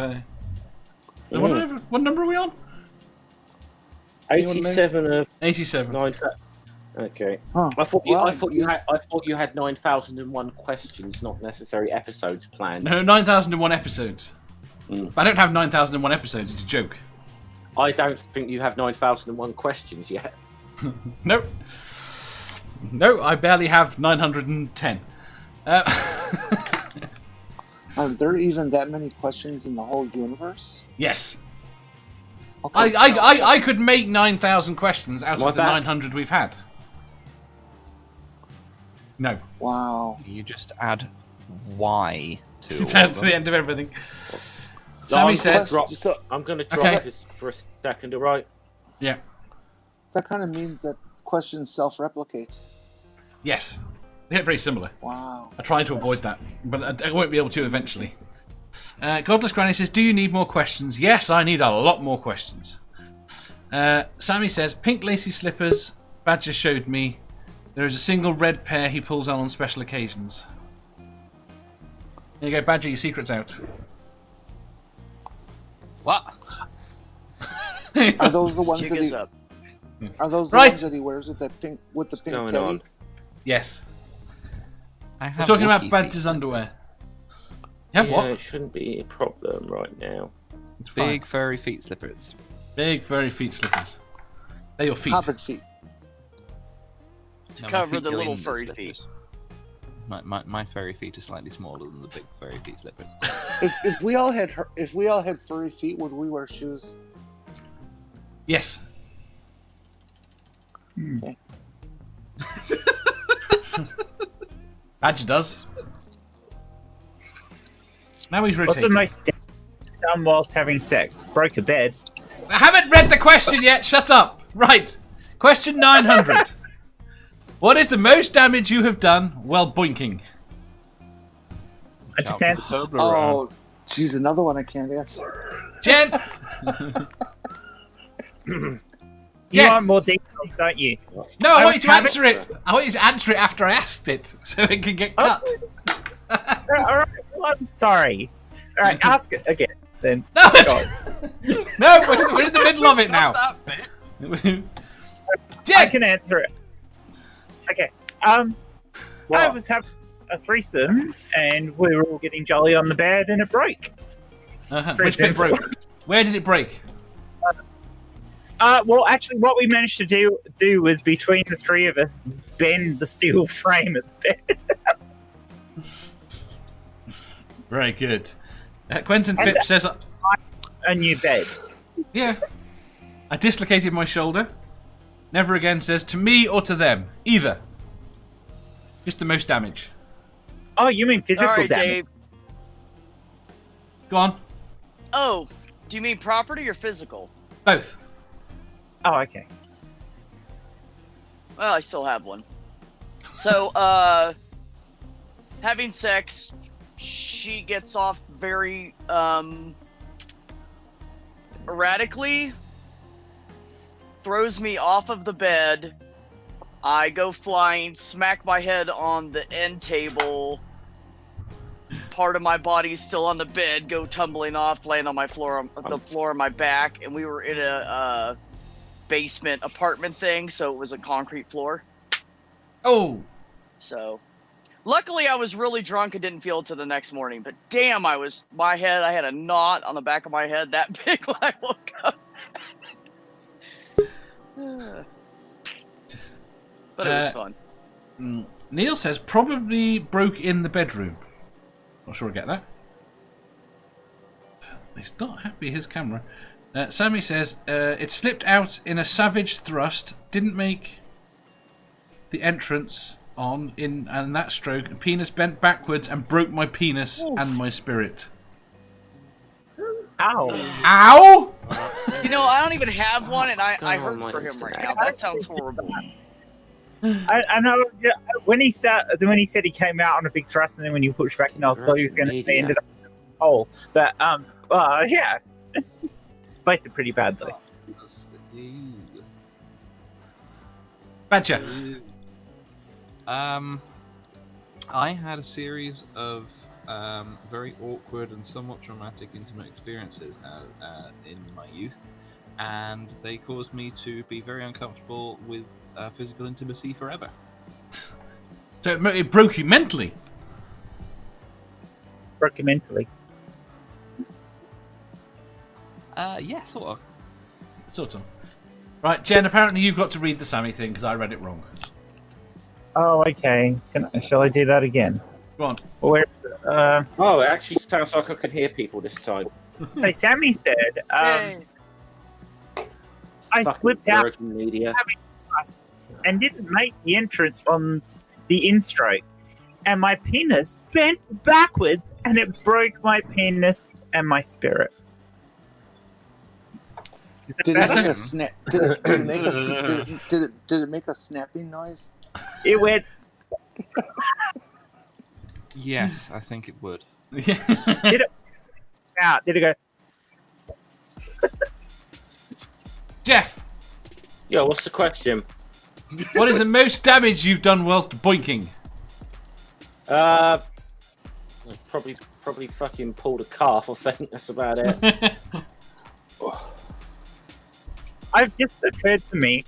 What number are we on? 87 of 87. 9,000. Okay. Huh. I thought Well, you had 9,001 questions, not necessarily episodes planned. No, 9,001 episodes. Mm. I don't have 9,001 episodes. It's a joke. I don't think you have 9,001 questions yet. Nope. No, I barely have 910. Are there even that many questions in the whole universe? Yes. Okay. I could make 9,000 questions out My of the bad. 900 we've had. No. Wow. You just add Y to all To of the them. end of everything. No, Sammy I'm said, Question- I'm going to drop Okay. this for a second, all right? yeah, That kind of means that questions self-replicate. yes. They're very similar. Wow. I try to avoid that, but I won't be able to eventually. Godless Granny says, do you need more questions? Yes, I need a lot more questions. Sammy says, pink lacy slippers, Badger showed me. There is a single red pair he pulls on special occasions. There you go, Badger, your secret's out. What? Are those the ones Jig that is he? up. Are those the Right. ones that he wears with the pink going teddy? on? Yes. I We're have talking about Wookiee Badger's feet underwear. slippers. You have Yeah, what? it shouldn't be a problem right now. It's fine. Big furry feet slippers. Big furry feet slippers. They're your feet. Hobbit feet. To No, my cover feet the go little in the furry slippers. My furry feet are slightly smaller than the big furry feet slippers. If we all had furry feet, would we wear shoes? Yes. Okay. Badger does. Now he's What's the rotating. most done whilst having sex? Broke a bed. I haven't read the question yet. Shut up. Right. Question 900. What is the most damage you have done while boinking? I just Shout answered. to the Toblerone. Oh, geez, another one I can't answer. Jen. You Yeah. want more details, don't you? No, I I want you to have answer it. I want you to answer it after I asked it, so it can get cut. Alright, well, I'm sorry. Alright, ask it again then. No, God. no, we're in the middle of it now. That bit. Jen! I can answer it. Okay. I was having a threesome, and we were all getting jolly on the bed, and it broke. Which bit broke? Where did it break? Well, actually, what we managed to do was between the three of us bend the steel frame of the bed. Very good. Quentin Phipps says, A new bed. yeah. I dislocated my shoulder. Never again says, to me or to them. Either. Just the most damage. Oh, you mean physical Sorry, damage? Dave. Go on. Oh, do you mean property or physical? Both. Oh, okay. Well, I still have one. So, having sex, she gets off very, erratically, throws me off of the bed. I go flying, smack my head on the end table. Part of my body's still on the bed, go tumbling off, land on the floor on my back, and we were in a basement apartment thing, so it was a concrete floor. Oh! So, luckily I was really drunk and didn't feel it till the next morning, but damn, I had a knot on the back of my head that big when I woke up. But it was fun. Neil says, probably broke in the bedroom. Not sure I get that. He's not happy, his camera. Sammy says, it slipped out in a savage thrust, didn't make the entrance on and that stroke, penis bent backwards and broke my penis and my spirit. Ow. Ow! You know, I don't even have one, and I hurt for him right now. That sounds horrible. I know. Yeah, when he said he came out on a big thrust, and then when you pushed back, and I thought he was going to ended up in a hole. But yeah, both are pretty bad though. Badger. I had a series of very awkward and somewhat traumatic intimate experiences in my youth, and they caused me to be very uncomfortable with physical intimacy forever. So it broke you mentally? Broke you mentally. Yeah, sort of. Sort of. Right, Jen, apparently you've got to read the Sammy thing because I read it wrong. Oh, okay. Shall I do that again? Go on. Where? Oh, it actually sounds like I can hear people this time. So Sammy said, Hey. I Fucking slipped out Virgin Media. and didn't make the entrance on the in-stroke, and my penis bent backwards, and it broke my penis and my spirit. Did it make a snap? Did it make a snapping noise? It went. Yes, I think it would. Yeah. Out. Did it go? Jeff, Yeah, what's the question? what is the most damage you've done whilst boinking? Probably fucking pulled a calf. I think that's about it. I've just occurred to me.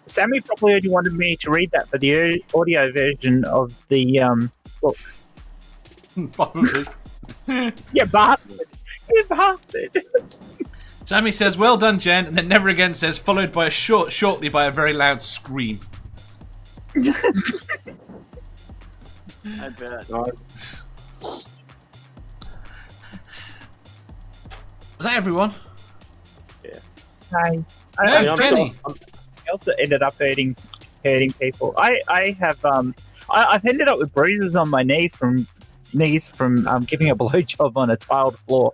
Sammy probably only wanted me to read that for the audio version of the book. Yeah, bastard. You bastard. Sammy says, well done, Jen, and then never again says, followed by shortly by a very loud scream. I bet. Was that everyone? Hi. No, Jenny. I also ended up hurting people. I have I've ended up with bruises on my knees from giving a blowjob on a tiled floor.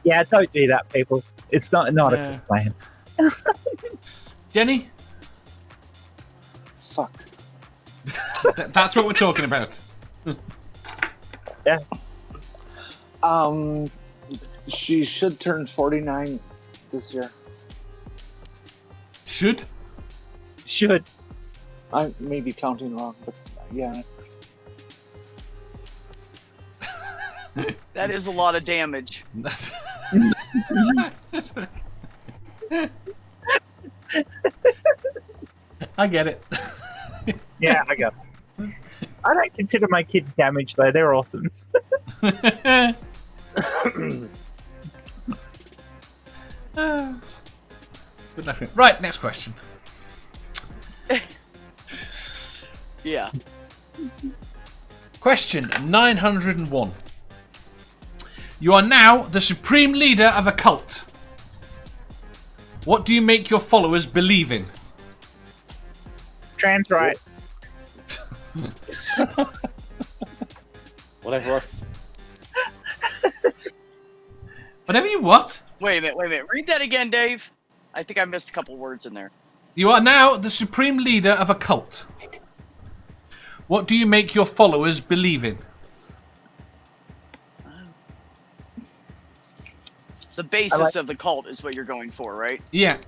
Yeah, don't do that, people. It's not a good plan. Jenny? Fuck. That's what we're talking about. Yeah. She should turn 49 this year. Should? I may be counting wrong, but yeah. That is a lot of damage. I get it. Yeah, I got it. I don't consider my kids damaged, though. They're awesome. Good luck. Right, next question. Yeah. Question 901. You are now the supreme leader of a cult. What do you make your followers believe in? Trans rights. Whatever. Whatever you what? Wait a minute. Read that again, Dave. I think I missed a couple words in there. You are now the supreme leader of a cult. What do you make your followers believe in? The basis of the cult is what you're going for, right? Yeah.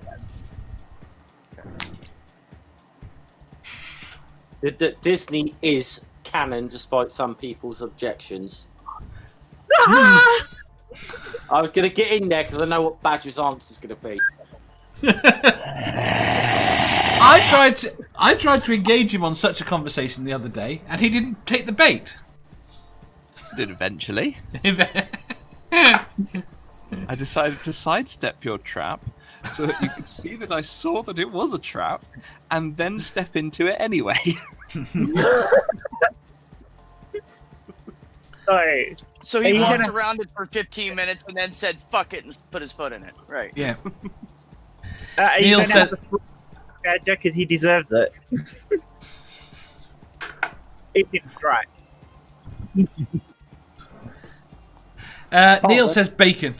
Disney is canon, despite some people's objections. I was going to get in there because I know what Badger's answer is going to be. I tried to engage him on such a conversation the other day, and he didn't take the bait. Did eventually. I decided to sidestep your trap so that you could see that I saw that it was a trap, and then step into it anyway. So he walked around it for 15 minutes and then said "fuck it" and put his foot in it. Right. Yeah. Neil said, Badger, because he deserves it. If it's right. Neil says bacon.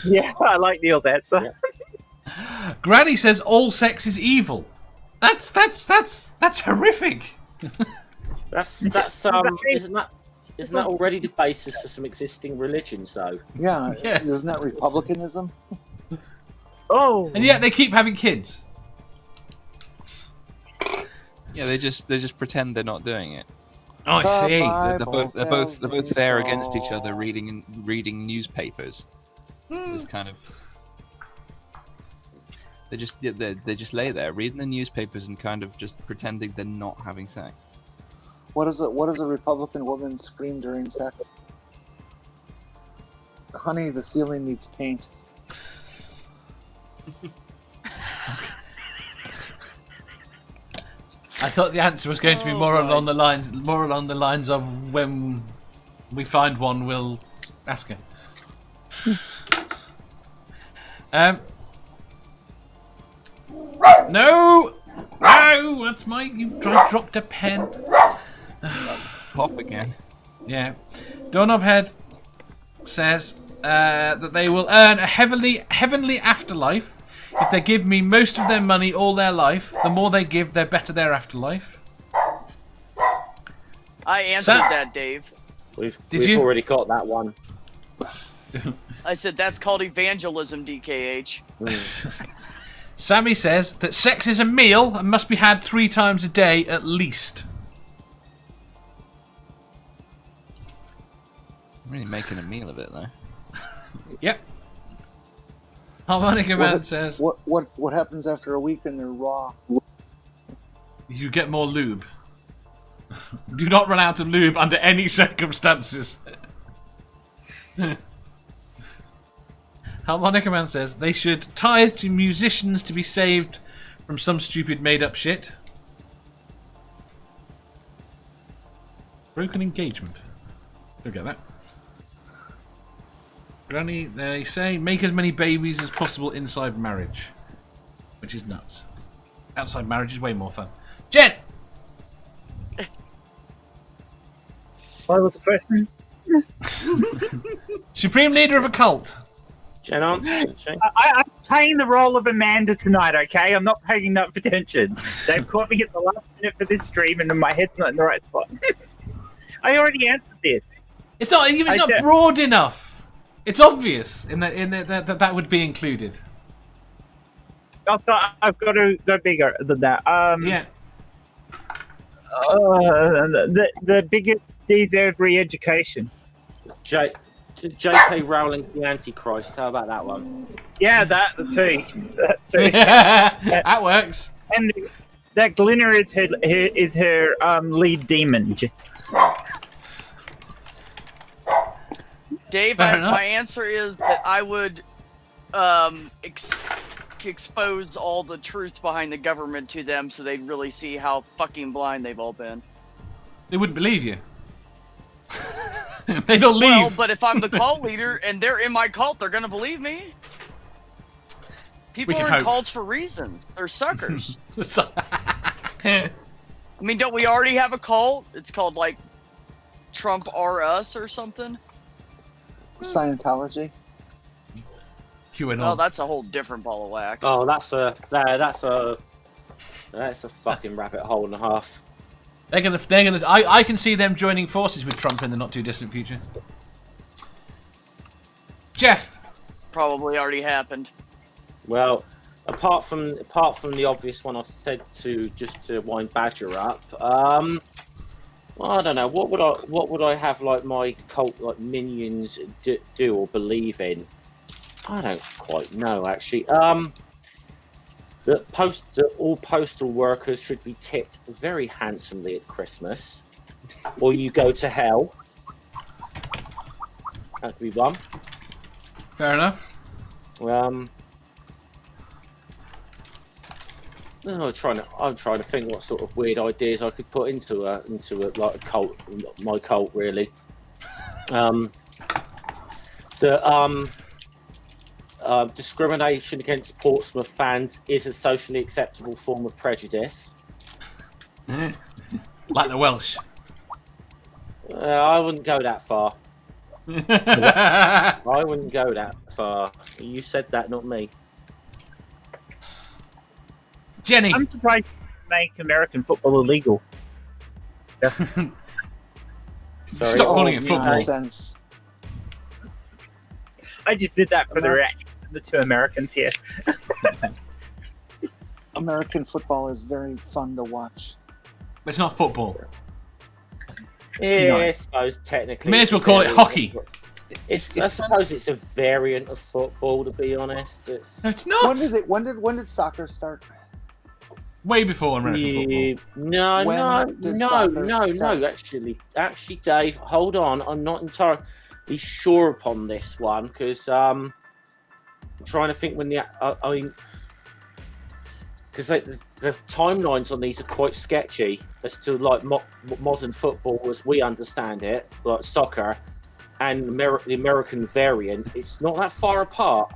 Yeah, I like Neil's answer. Yeah. Granny says all sex is evil. That's horrific. Isn't that already the basis for some existing religions, though? Yeah, Yes. isn't that republicanism? Oh, And yet they keep having kids. Yeah, they just pretend they're not doing it. Oh, I see. They're both there against each other, reading newspapers. Just kind of. They just lay there reading the newspapers and kind of just pretending they're not having sex. What does a Republican woman scream during sex? Honey, the ceiling needs paint. I thought the answer was going to be more along the lines of when we find one, we'll ask her. No, that's my. You dropped a pen. Pop again. Yeah, Doorknobhead says that they will earn a heavenly afterlife if they give me most of their money all their life. The more they give, the better their afterlife. I answered that, Dave. We've you? already got that one. I said that's called evangelism, DKH. Sammy says that sex is a meal and must be had 3 times a day at least. I'm really making a meal of it though. Yep. Harmonica Man says What happens after a week and they're raw? you get more lube. Do not run out of lube under any circumstances. Harmonica Man says they should tithe to musicians to be saved from some stupid made-up shit. Broken engagement. Don't get that. Granny, they say make as many babies as possible inside marriage, which is nuts. Outside marriage is way more fun. Jen! what was the question? Supreme leader of a cult. Jen answered, Shane. I'm playing the role of Amanda tonight, okay? I'm not paying enough attention. They've caught me at the last minute for this stream and my head's not in the right spot. I already answered this. It's not broad enough. It's obvious in that would be included. Also, I've got to go bigger than that. Yeah. The bigots deserve re-education. J.K. Rowling's The Antichrist. How about that one? Yeah, that the two. That too. That works. And that Glinner is her lead demon. Dave, Fair enough. my answer is that I would expose all the truth behind the government to them so they'd really see how fucking blind they've all been. They wouldn't believe you. They don't leave. Well, but if I'm the cult leader and they're in my cult, they're gonna believe me. People We can are in hope. cults for reasons. They're suckers. Yeah. I mean, don't we already have a cult? It's called, like, Trump R Us or something? Scientology. QAnon. Oh, that's a whole different ball of wax. Oh, that's a fucking rabbit hole and a half. They're gonna. I can see them joining forces with Trump in the not too distant future. Jeff. Probably already happened. Well, apart from the obvious one I said to wind Badger up, well, I don't know. What would I have like my cult like minions do or believe in? I don't quite know actually. That all postal workers should be tipped very handsomely at Christmas, or you go to hell. That'd be one. Fair enough. I'm trying to think what sort of weird ideas I could put into a like a cult, my cult really. Discrimination against Portsmouth fans is a socially acceptable form of prejudice. Like the Welsh. I wouldn't go that far. I wouldn't go that far. You said that, not me. Jenny. I'm surprised you make American football illegal. Sorry. Stop calling it football. Nonsense. I just did that for the reaction of the two Americans here. American football is very fun to watch. But it's not football. Yeah, No. I suppose technically. May as well call it hockey. I suppose it's a variant of football, to be honest. No, it's not. When did soccer start? Way before American football. No. Actually, Dave, hold on. I'm not entirely sure upon this one because I'm trying to think when because the timelines on these are quite sketchy as to like modern football as we understand it, like soccer, and the American variant. It's not that far apart.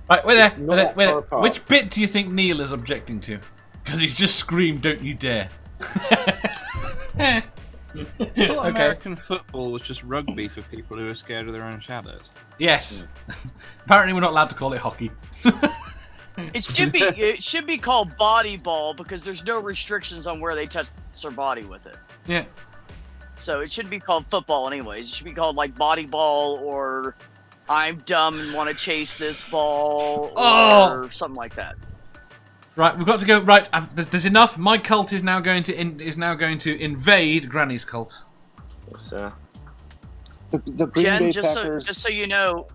Right, wait It's there. not Wait that there. far apart. Which bit do you think Neil is objecting to? Because he's just screamed, "Don't you dare!" I thought American football was just rugby for people who are scared of their own shadows. Yes. Apparently, we're not allowed to call it hockey. It should be called body ball because there's no restrictions on where they touch their body with it. Yeah. So it should be called football anyways. It should be called like body ball or I'm dumb and want to chase this ball or something like that. Right, we've got to go. Right, there's enough. My cult is now going to invade Granny's cult. The Green Jen, Bay just Packers. so you know,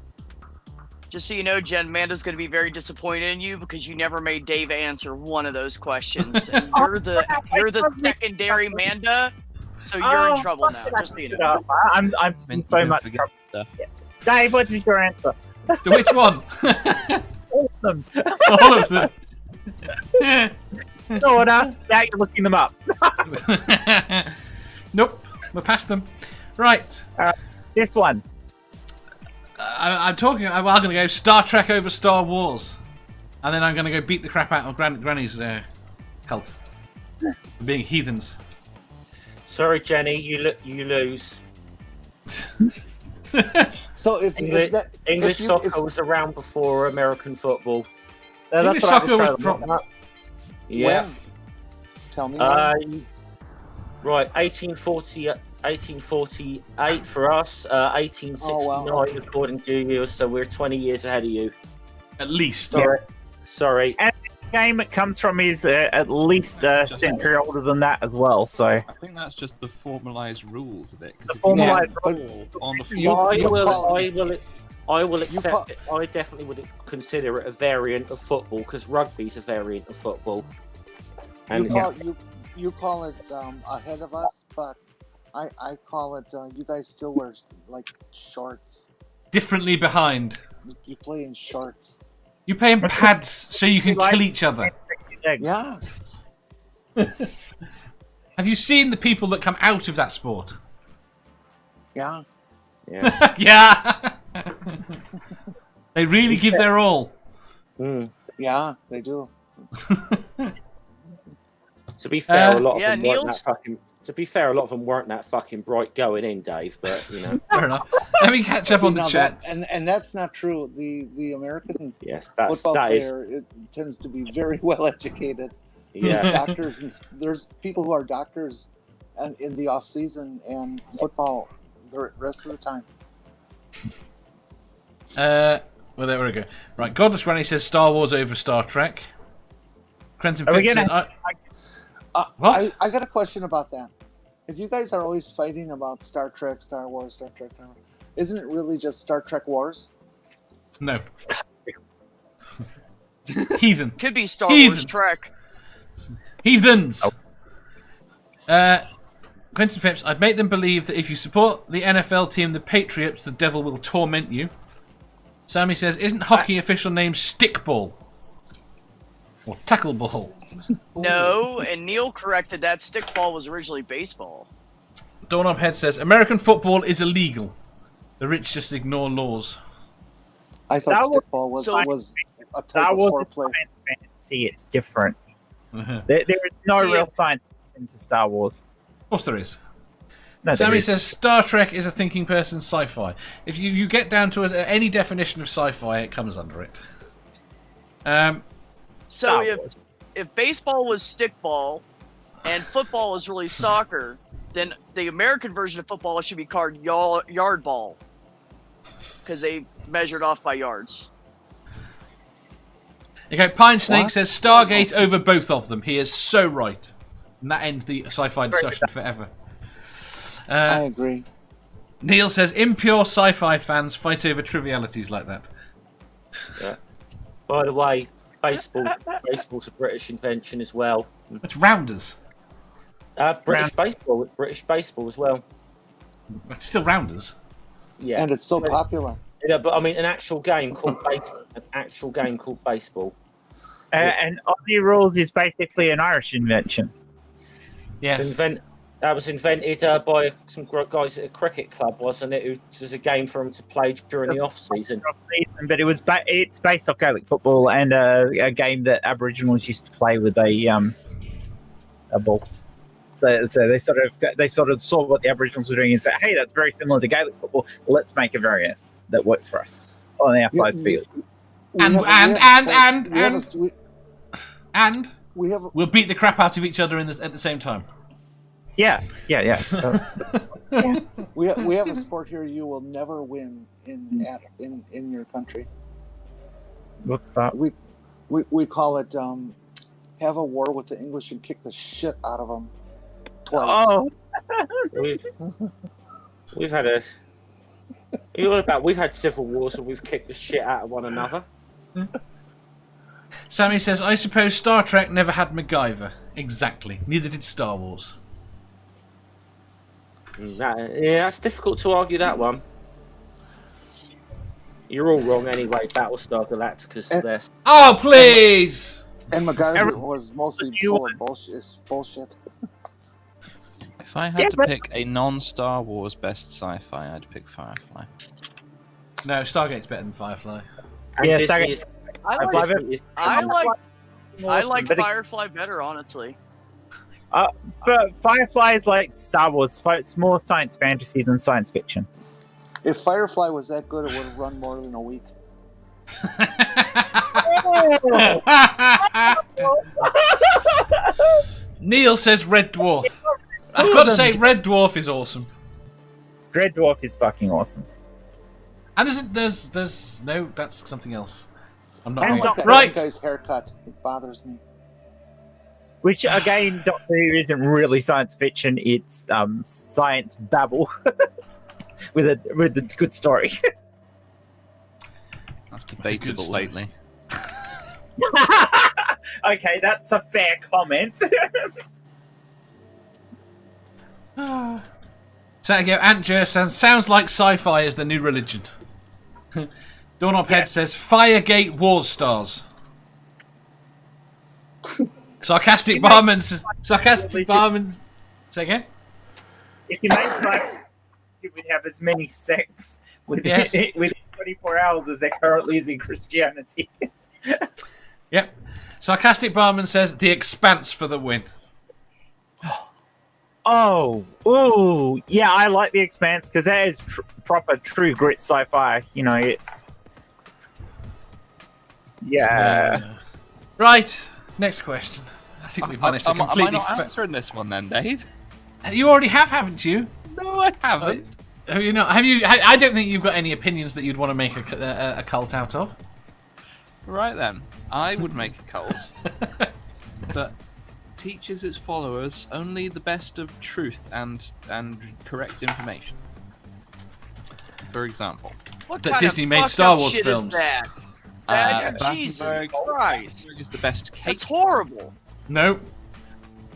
Jen, Amanda's going to be very disappointed in you because you never made Dave answer one of those questions. And you're the secondary Manda, so you're in trouble now. Just so you know. I'm in so much trouble. Dave, what is your answer? To which one? All of them. All of them. Order. Now you're looking them up. Nope, we're past them. Right. This one. I'm going to go Star Trek over Star Wars, and then I'm going to go beat the crap out of Granny's cult for being heathens. Sorry, Jenny, you lose. So if English soccer was around before American football. English soccer was Yeah. when? Tell me. When. Right, 1848 for us, 1869 according to you, so we're 20 years ahead of you. At least. Sorry. And game it comes from is at least a century older than that as well. So I think that's just the formalized rules of it. the Because formalized on the You- floor, I will accept it. I definitely would consider it a variant of football because rugby's a variant of football. And You call it ahead of us, but I call it you guys still wear like shorts. Differently behind. You play in shorts. You play in pads so you can kill each other. Yeah. Have you seen the people that come out of that sport? Yeah. yeah. Yeah. They really give their all. Mm. Yeah, they do. To be fair, a lot of yeah, them weren't Niels- that fucking. To be fair, a lot of them weren't that fucking bright going in, Dave. But you know, Fair enough. Let me catch up See, on the now chat. and that's not true. The American yes, football that is. player it tends to be very well educated. Yeah, Doctors and there's people who are doctors, and in the off season and football the rest of the time. Well, there we go. Right, Godless Granny says Star Wars over Star Trek. Quentin Are we Phipps said, gonna- What? I got a question about that. If you guys are always fighting about Star Trek, Star Wars, Star Trek, isn't it really just Star Trek Wars? No. Heathen. Could be Star Heathen. Wars Trek. Heathens! Quentin Phipps, I'd make them believe that if you support the NFL team, the Patriots, the devil will torment you. Sammy says, isn't hockey official name stickball? Or tackle ball? No, and Neil corrected that stickball was originally baseball. Doorknob Head says, American football is illegal. The rich just ignore laws. I thought Star Wars- stickball was so- was a type Star of Wars is foreplay. science fantasy. It's different. Uh-huh. There is no See, real science into Star Wars. Of course there is. No, there Sammy is. says Star Trek is a thinking person's sci-fi. If you get down to any definition of sci-fi, it comes under it. So Star if Wars. if baseball was stickball and football is really soccer, then the American version of football should be called yard ball because they measured off by yards. Okay, Pine Snake What? says Stargate over both of them. He is so right. And that ends the sci-fi discussion forever. I agree. Neil says impure sci-fi fans fight over trivialities like that. by the way, baseball's a British invention as well. It's rounders. British baseball as well. It's still rounders. Yeah, And it's so popular. yeah, but I mean, an actual game called baseball. And Aussie rules is basically an Irish invention. Yes. That was invented by some guys at a cricket club, wasn't it? It was a game for them to play during the off season. But it's based off Gaelic football and a game that Aboriginals used to play with a ball. So they sort of saw what the Aboriginals were doing and said, "Hey, that's very similar to Gaelic football. Let's make a variant that works for us on our size field." And we have we'll beat the crap out of each other at the same time. Yeah. we have a sport here you will never win in your country. What's that? We call it have a war with the English and kick the shit out of them twice. Oh, We've had we've had civil wars and we've kicked the shit out of one another. Sammy says, I suppose Star Trek never had MacGyver. Exactly. Neither did Star Wars. That's difficult to argue that one. You're all wrong anyway. Battlestar Galactica's the best. Oh, please! And MacGyver was mostly full of bullshit. if I had to pick a non-Star Wars best sci-fi, I'd pick Firefly. No, Stargate's better than Firefly. And Yeah, Disney Stargate- is- I and like Disney is- I awesome, like but Firefly better, honestly. but Firefly is like Star Wars. It's more science fantasy than science fiction. If Firefly was that good, it would have run more than a week. Neil says Red Dwarf. I've got to say, Red Dwarf is awesome. Red Dwarf is fucking awesome. And there's no, that's something else. I'm not I don't going like that right. guy's haircut. It bothers me. Which again, Doctor Who isn't really science fiction; it's science babble with a good story. That's debatable story. lately. Okay, that's a fair comment. So again, Ant Jerson sounds like sci-fi is the new religion. Doorknob Head says Firegate Wars Stars. Sarcastic barman. Sarcastic barman. Say again. If you make science, you would have as many sects within 24 hours as there currently is in Christianity. Yep. Sarcastic barman says The Expanse for the win. Oh, ooh, yeah, I like The Expanse because that is proper true grit sci-fi. You know, it's Right. Next question. I think we've managed to completely. Am I not answering this one then, Dave? You already have, haven't you? No, I haven't. Have you not? Have you? I don't think you've got any opinions that you'd want to make a cult out of. Right then, I would make a cult that teaches its followers only the best of truth and correct information. For example, What That kind Disney of made fucked Star up Wars shit films. Is that? Jesus Christ. Battenberg is the best cake. That's horrible. No.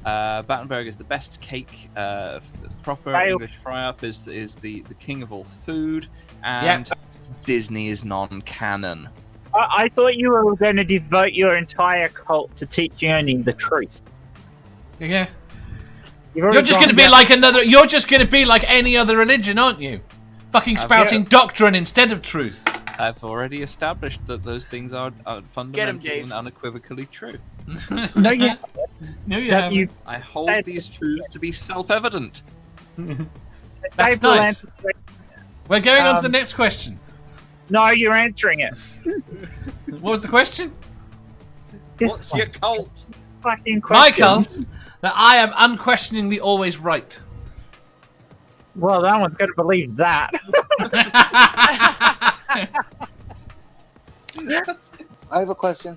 Battenberg is the best cake. Proper Fail. English fry-up is the king of all food, and Disney is non-canon. I thought you were going to devote your entire cult to teaching only the truth. Yeah. You're You're just going to be like another. You're just going to be like any other religion, aren't you? Fucking spouting doctrine instead of truth. I've already established that those things are fundamentally and unequivocally true. No, you. No, you haven't. I hold these truths to be self-evident. That's Dave will nice. answer- We're going on to the next question. No, you're answering it. What was the question? What's your cult? Fucking My question. cult? That I am unquestioningly always right. Well, no one's going to believe that. I have a question.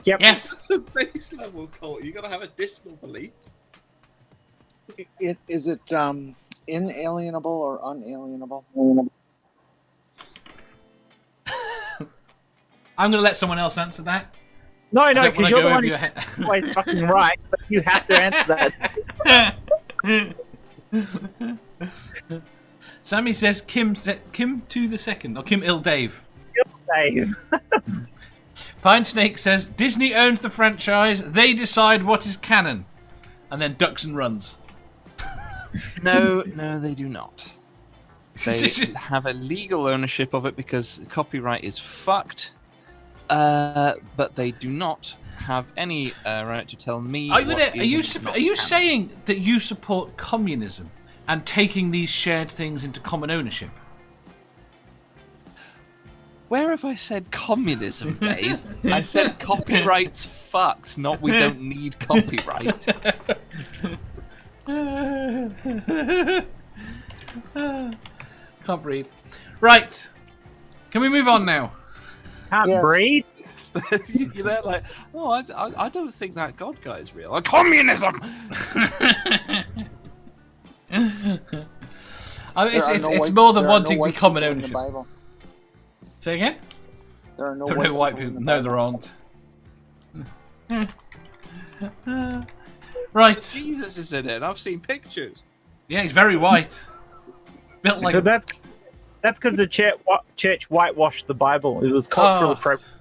Yep. Yes. It's a base level cult. You gotta have additional beliefs. Is it inalienable or unalienable? I'm going to let someone else answer that. No, I no, don't because wanna you're go the over one your who's head. always fucking right, so you have to answer that. Sammy says Kim to the second, or Kim Il Dave. Dave. Pine Snake says Disney owns the franchise. They decide what is canon, and then ducks and runs. No, they do not. They have a legal ownership of it because copyright is fucked. But they do not have any right to tell me. Are you saying that you support communism and taking these shared things into common ownership? Where have I said communism, Dave? I said copyright's fucked, not we don't need copyright. Can't breathe. Right. Can we move on now? Can't Yes. breathe. You're there like, oh, I don't think that God guy is real. Like, communism! I mean, There are it's no it's white- more than there are no wanting white common people in the ownership. Bible. Say again? There are no There are no white people. in the No, Bible. there aren't. Right. Jesus is in it, and I've seen pictures. Yeah, he's very white. Built like. So that's because the church whitewashed the Bible. It was cultural appropriate.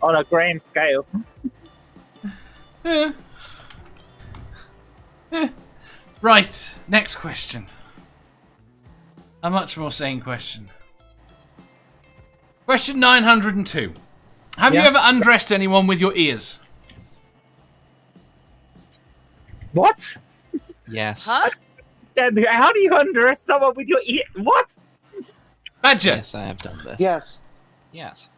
On a grand scale. Right. Next question. A much more sane question. Question 902. Have you ever undressed anyone with your ears? What? Yes. Huh? How do you undress someone with your ear? What? Badger. Yes, I have done this. Yes. Yes.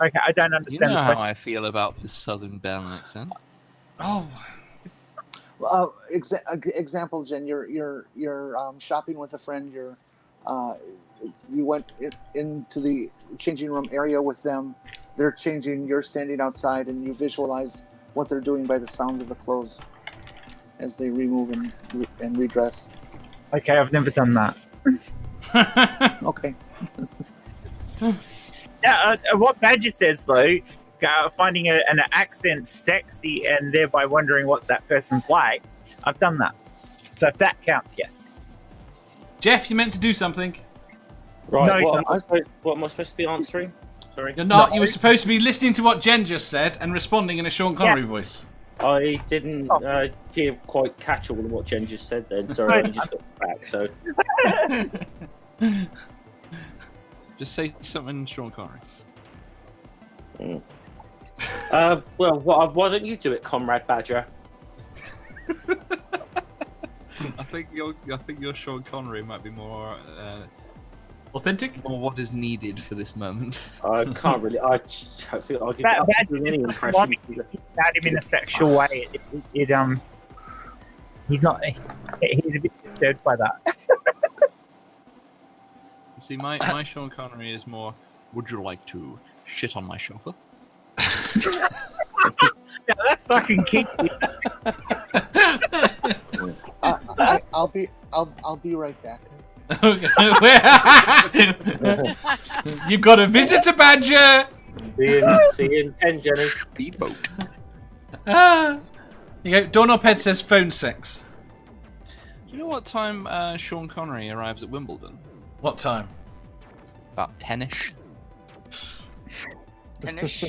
Okay, I don't You understand know the how question. I feel about this Southern Belle accent. Oh. Example, Jen. You're shopping with a friend. You went into the changing room area with them. They're changing. You're standing outside, and you visualize what they're doing by the sounds of the clothes as they remove and redress. Okay, I've never done that. Okay. Now, what Badger says though, finding an accent sexy and thereby wondering what that person's like, I've done that. So if that counts, yes. Jeff, you meant to do something. Right, No, what am I supposed to be answering? Sorry. You're not. No. You were supposed to be listening to what Jen just said and responding in a Sean Connery voice. I didn't hear quite catch all of what Jen just said then. Sorry, I just got back. So Just say something, Sean Connery. well, why don't you do it, Comrade Badger? I think your Sean Connery might be more Authentic? more what is needed for this moment. I can't really. I don't feel I'll give any impression. About him in a sexual way, he's not. He's a bit disturbed by that. See, my Sean Connery is more, would you like to shit on my chauffeur? No, that's fucking kinky. I'll be right back. Okay. You've got a visitor, Badger! See you in 10, Jenny. Speedboat. You go. Doorknobhead says phone sex. Do you know what time Sean Connery arrives at Wimbledon? What time? About 10ish. Finish.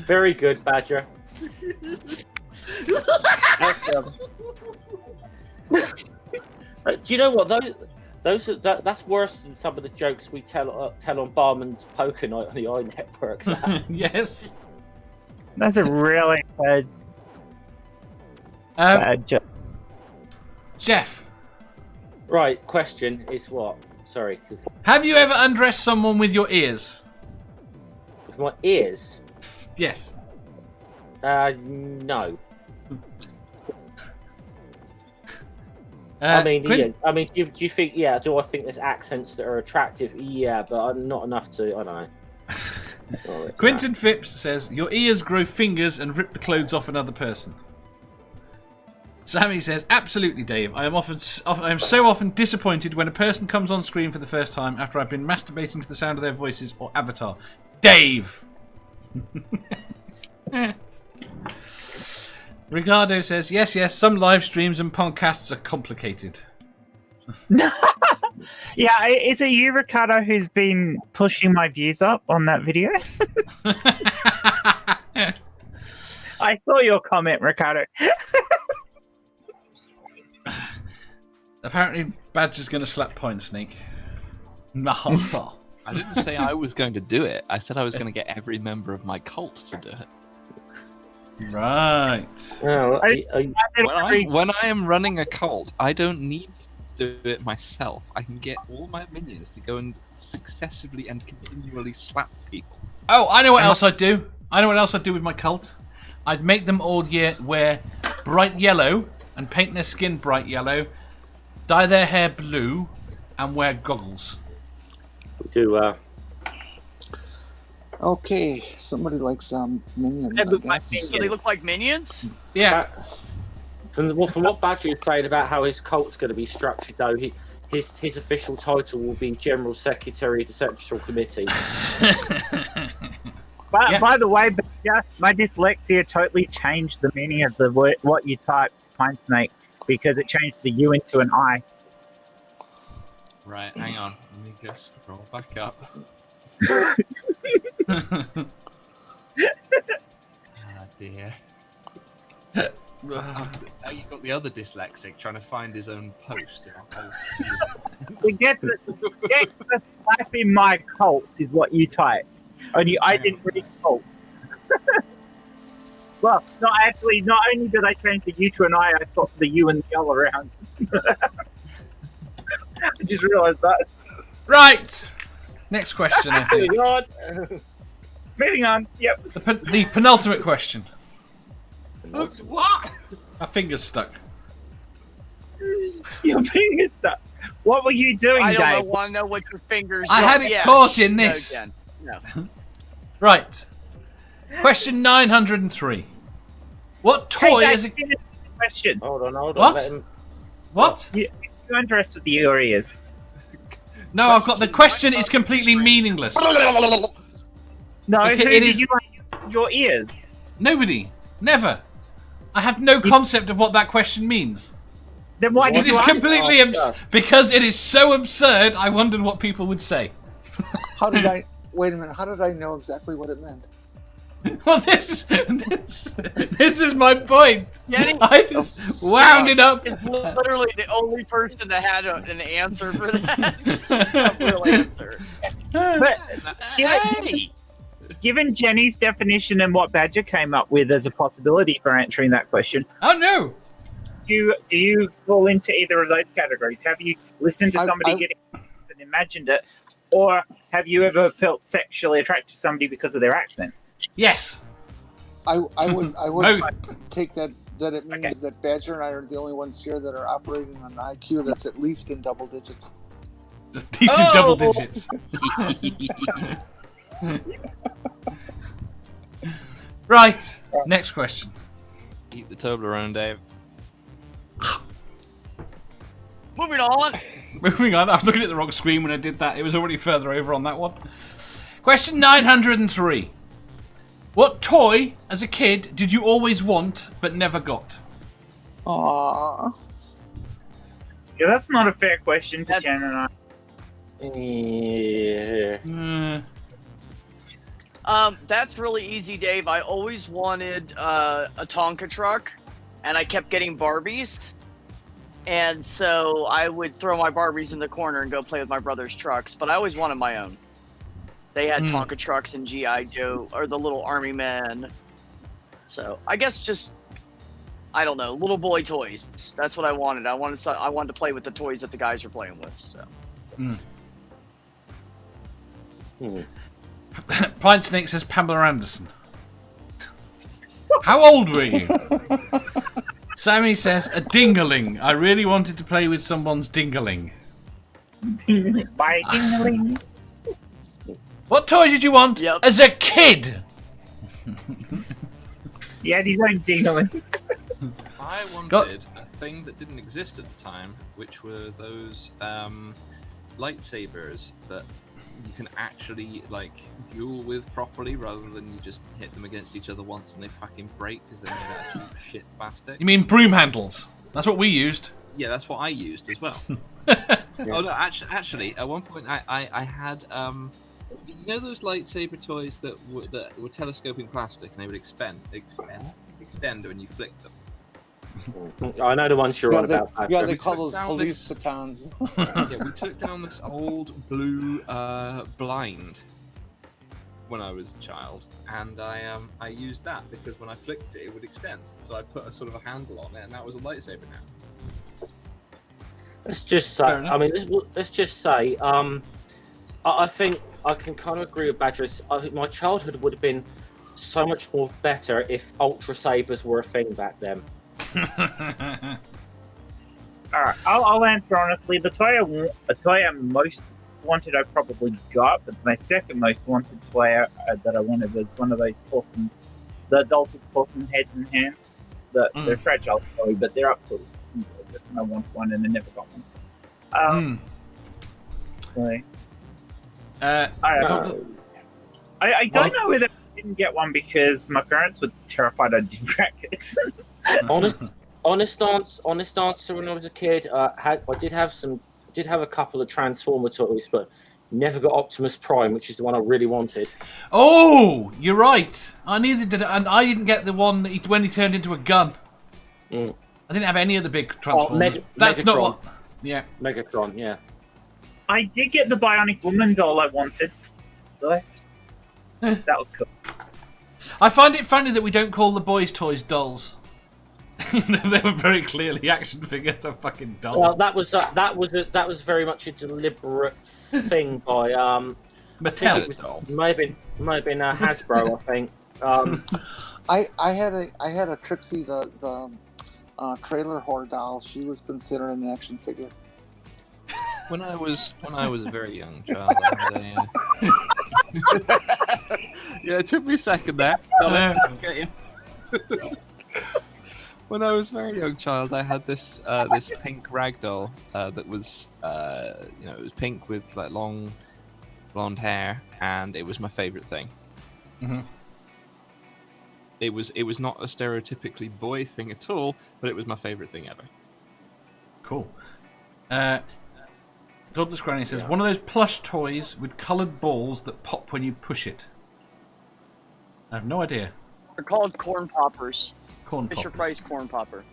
Very good, Badger. Do you know what that's worse than some of the jokes we tell on Barman's Poker Night on the iNetworks. Yes. That's a really bad joke. Jeff, Right, question is what? Sorry, have you ever undressed someone with your ears? with my ears. Yes. No. Quinn? Do you think? Yeah. Do I think there's accents that are attractive? Yeah, but not enough to. I don't know. Right, Quentin Phipps says, your ears grow fingers and rip the clothes off another person. Sammy says, absolutely, Dave. I am so often disappointed when a person comes on screen for the first time after I've been masturbating to the sound of their voices or avatar. Dave! Ricardo says, yes, some live streams and podcasts are complicated. Yeah, is it you, Ricardo, who's been pushing my views up on that video? I saw your comment, Ricardo. Apparently, Badger's going to slap Point Snake. I didn't say I was going to do it. I said I was going to get every member of my cult to do it. Right. Well, When I am running a cult, I don't need to do it myself. I can get all my minions to go and successively and continually slap people. Oh, I know what else I'd do. I know what else I'd do with my cult. I'd make them all wear bright yellow and paint their skin bright yellow, dye their hair blue, and wear goggles. we do. Okay, somebody likes minions. They I look like guess. minions. So they look like minions? Yeah. From what Badger is saying about how his cult's going to be structured, though, his official title will be General Secretary of the Central Committee. By the way, my dyslexia totally changed the meaning of the word, what you typed, Pine Snake, because it changed the U into an I. Right, hang on. Let me just scroll back up. Ah, dear. Now you've got the other dyslexic trying to find his own post. To get the type in my cults is what you typed. Only I didn't read cults. Well, not only did I change the U to an I swapped the U and the L around. I just realised that. Right. Next question, I think. Moving on. Yep. The penultimate question. What? My finger's stuck. Your finger's stuck. What were you doing, I Dave? don't want to know what your fingers. I had it caught in this. No. Right. Question 903. What Hey, toy Dave, is a... finish the question. Hold on. What? Let him- What? You undressed with your ears. No, I've got... The question is completely meaningless. No, Okay, who it did is- you like your ears? Nobody. Never. I have no concept of what that question means. Then why It did you is ask? completely because it is so absurd. I wondered what people would say. How did I? Wait a minute. How did I know exactly what it meant? Well, this is my point. Jenny I just wound it up. is literally the only person that had an answer for that. A real answer. But given Jenny's definition and what Badger came up with as a possibility for answering that question, Oh no! do you fall into either of those categories? Have you listened to somebody I- getting and imagined it, or have you ever felt sexually attracted to somebody because of their accent? Yes. I would Both. take that it means that Badger and I are the only ones here that are operating on an IQ that's at least in double digits. These are double digits. Right. Next question. Eat the Toblerone, Dave. Moving on. Moving on. I was looking at the wrong screen when I did that. It was already further over on that one. Question 903. What toy, as a kid, did you always want but never got? Aww. Yeah, that's not a fair question to Jen and I. Yeah. That's really easy, Dave. I always wanted a Tonka truck, and I kept getting Barbies. And so I would throw my Barbies in the corner and go play with my brother's trucks. But I always wanted my own. They had Tonka trucks and G.I. Joe, or the little army men. So I guess just, I don't know, little boy toys. That's what I wanted. I wanted to play with the toys that the guys were playing with. So. Pine Snake says Pamela Anderson. How old were you? Sammy says a dingaling. I really wanted to play with someone's dingaling. By ding-a-ling. What toy did you want as a kid? Yeah, he's like ding-a-ling. I wanted a thing that didn't exist at the time, which were those lightsabers that you can actually like duel with properly, rather than you just hit them against each other once and they fucking break because they're made out of cheap shit plastic. You mean broom handles? That's what we used. Yeah, that's what I used as well. Oh no, actually, at one point I had you know those lightsaber toys that were telescoping plastic and they would extend when you flick them. I know the ones you're on about. Yeah, they We call took those down police this- batons. Yeah, we took down this old blue blind when I was a child, and I used that because when I flicked it, it would extend. So I put a sort of a handle on it, and that was a lightsaber now. Let's just say. I mean, let's just say. I think I can kind of agree with Badger. I think my childhood would have been so much more better if Ultra Sabers were a thing back then. Alright, I'll answer honestly. The toy I most wanted, I probably got, but my second most wanted toy that I wanted was one of those porcelain, the adult porcelain heads and hands. They're fragile, toy, but they're absolutely gorgeous, and I want one, and I never got one. I don't know whether I didn't get one because my parents were terrified I'd do brackets. Honest answer. When I was a kid, I did have a couple of Transformer toys, but never got Optimus Prime, which is the one I really wanted. Oh, you're right. I neither did, and I didn't get the one when he turned into a gun. I didn't have any of the big Transformers. That's Megatron. not what. Yeah, Megatron. Yeah. I did get the Bionic Woman doll I wanted. That was cool. I find it funny that we don't call the boys' toys dolls. They were very clearly action figures of fucking dolls. Well, that was very much a deliberate thing by Mattel. It may have been Hasbro, I think. I had a Trixie the trailer whore doll. She was considered an action figure. When I was a very young child, I had yeah, it took me a second there. Okay, yeah. When I was a very young child, I had this this pink ragdoll that was it was pink with like long blonde hair, and it was my favorite thing. Mm-hmm. It was not a stereotypically boy thing at all, but it was my favorite thing ever. Cool. Godless Granny says, one of those plush toys with coloured balls that pop when you push it. I have no idea. They're called corn poppers. Corn Fisher poppers. Price corn popper.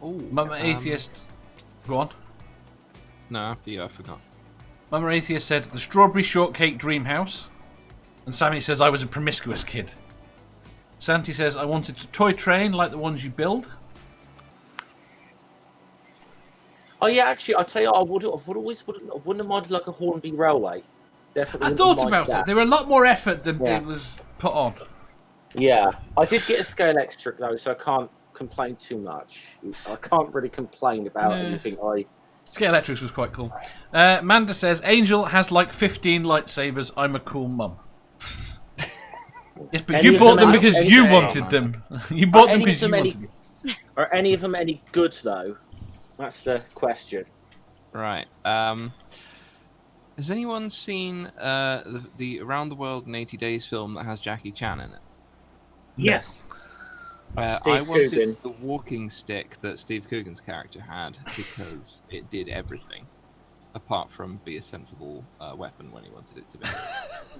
Oh, Mama Atheist. Go on. No, after you, I forgot. Mama Atheist said, the Strawberry Shortcake Dream House. And Sammy says, I was a promiscuous kid. Santi says, I wanted a toy train like the ones you build. Oh yeah, actually, I'd say I wouldn't have minded like a Hornby Railway. Definitely. I wouldn't thought have about minded it. There were a lot more effort than it was put on. Yeah, I did get a scale extra though, so I can't complain too much. I can't really complain about anything. Scale Electrics was quite cool. Manda says, Angel has like 15 lightsabers. I'm a cool mum. Yes, but you bought them because you wanted them. You bought them because you wanted them. Are any of them any good though? That's the question. Right. Has anyone seen the Around the World in 80 Days film that has Jackie Chan in it? Yes. I wanted the walking stick that Steve Coogan's character had because it did everything, apart from be a sensible weapon when he wanted it to be.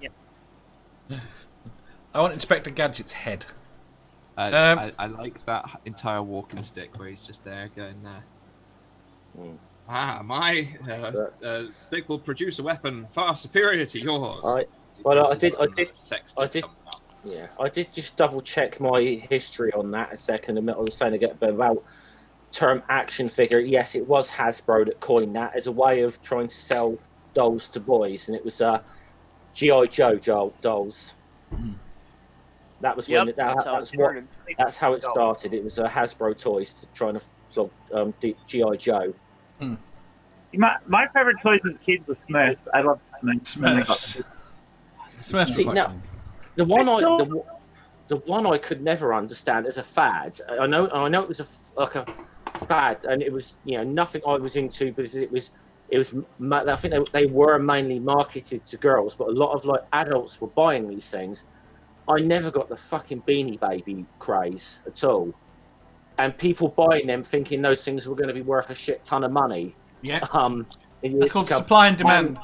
Yeah. I want Inspector Gadget's head. I like that entire walking stick where he's just there going there. My stick will produce a weapon far superior to yours. I did just double check my history on that a second. I was saying again about term action figure. Yes, it was Hasbro that coined that as a way of trying to sell dolls to boys, and it was G.I. Joe dolls. That was when that's how it started. It was Hasbro toys trying to sell G.I. Joe. My favorite toys as a kid was Smurfs. I loved Smurfs. Smurfs. See, now, the one I could never understand as a fad. I know it was a fad, and it was nothing I was into because it was. I think they were mainly marketed to girls, but a lot of adults were buying these things. I never got the fucking Beanie Baby craze at all, and people buying them thinking those things were going to be worth a shit ton of money. Yeah. It's called supply and demand.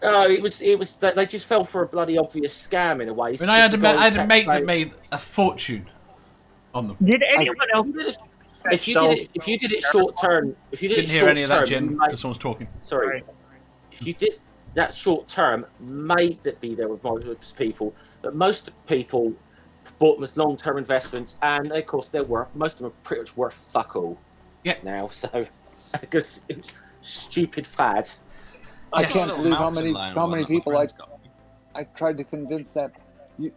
It was. They just fell for a bloody obvious scam in a way. I had a mate that made a fortune on them. Did anyone else? If you did it short term, didn't hear any of that, Jen, because someone's talking. Sorry. If you did that short term, may that be there with most people, but most people bought them as long term investments, and of course most of them are pretty much worth fuck all. Yeah. Now, so because it was stupid fad. I can't believe how many people I tried to convince that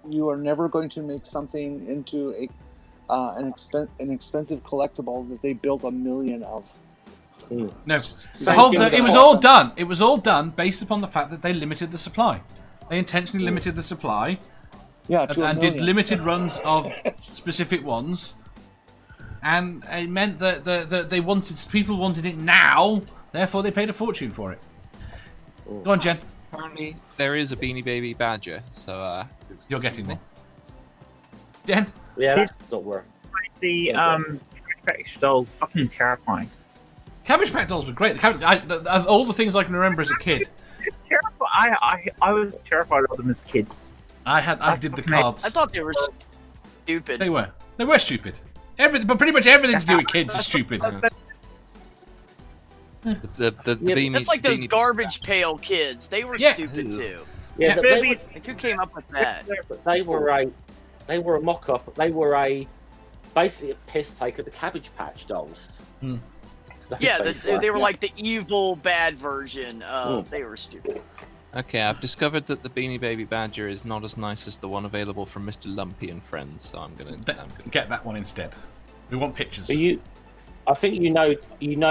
you are never going to make something into an expensive collectible that they built 1 million of. No, it was all done. It was all done based upon the fact that they limited the supply. They intentionally limited the supply. Yeah, and did limited runs of specific ones, and it meant that people wanted it now. Therefore, they paid a fortune for it. Go on, Jen. Apparently, there is a Beanie Baby Badger, so you're getting one. Jen. Yeah, that's not worth. The Cabbage Patch dolls, fucking terrifying. Cabbage Patch dolls were great. Of all the things I can remember as a kid, I was terrified of them as a kid. I did the cards. I thought they were stupid. They were stupid. But pretty much everything to do with kids is stupid. That's like those garbage pail kids. They were stupid too. Yeah, who came up with that? They were a mock-up. They were basically a piss take of the Cabbage Patch dolls. Yeah, they were like the evil bad version of. They were stupid. Okay, I've discovered that the Beanie Baby Badger is not as nice as the one available from Mr. Lumpy and Friends, so I'm gonna Get that one instead. We want pictures. But I think you know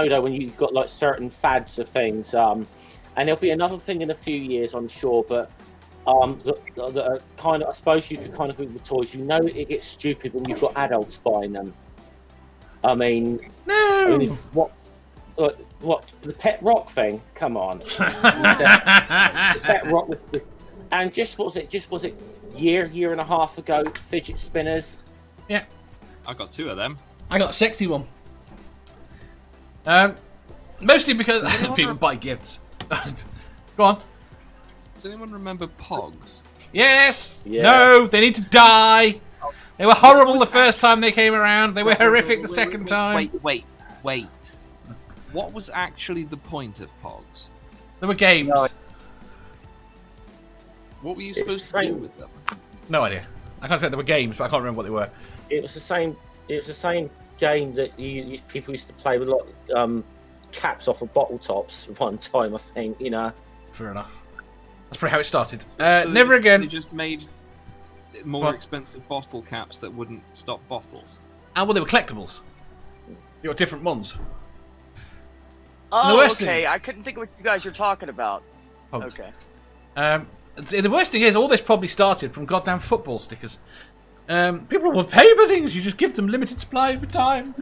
though when you've got like certain fads of things, and there'll be another thing in a few years, I'm sure. But the kind of, I suppose you could kind of with toys. You know, it gets stupid when you've got adults buying them. I mean, no. What the pet rock thing? Come on, the pet rock and just was it year and a half ago? Fidget spinners. Yeah, I got 2 of them. I got a sexy one. Mostly because people buy gifts. Go on. Does anyone remember Pogs? Yes. Yeah. No, they need to die. They were horrible the first time they came around. They were horrific the second time. Wait. What was actually the point of Pogs? There were games. No, What were you supposed to do with them? No idea. I can't say there were games, but I can't remember what they were. It was the same. It was the same game that people used to play with caps off of bottle tops one time. I think Fair enough. That's probably how it started. So Never again. They just made more expensive bottle caps that wouldn't stop bottles. Well, they were collectibles. They were different ones. Oh, the worst okay. thing- I couldn't think of what you guys were talking about. Pogs. Okay. The worst thing is, all this probably started from goddamn football stickers. People will pay for things. You just give them limited supply of time.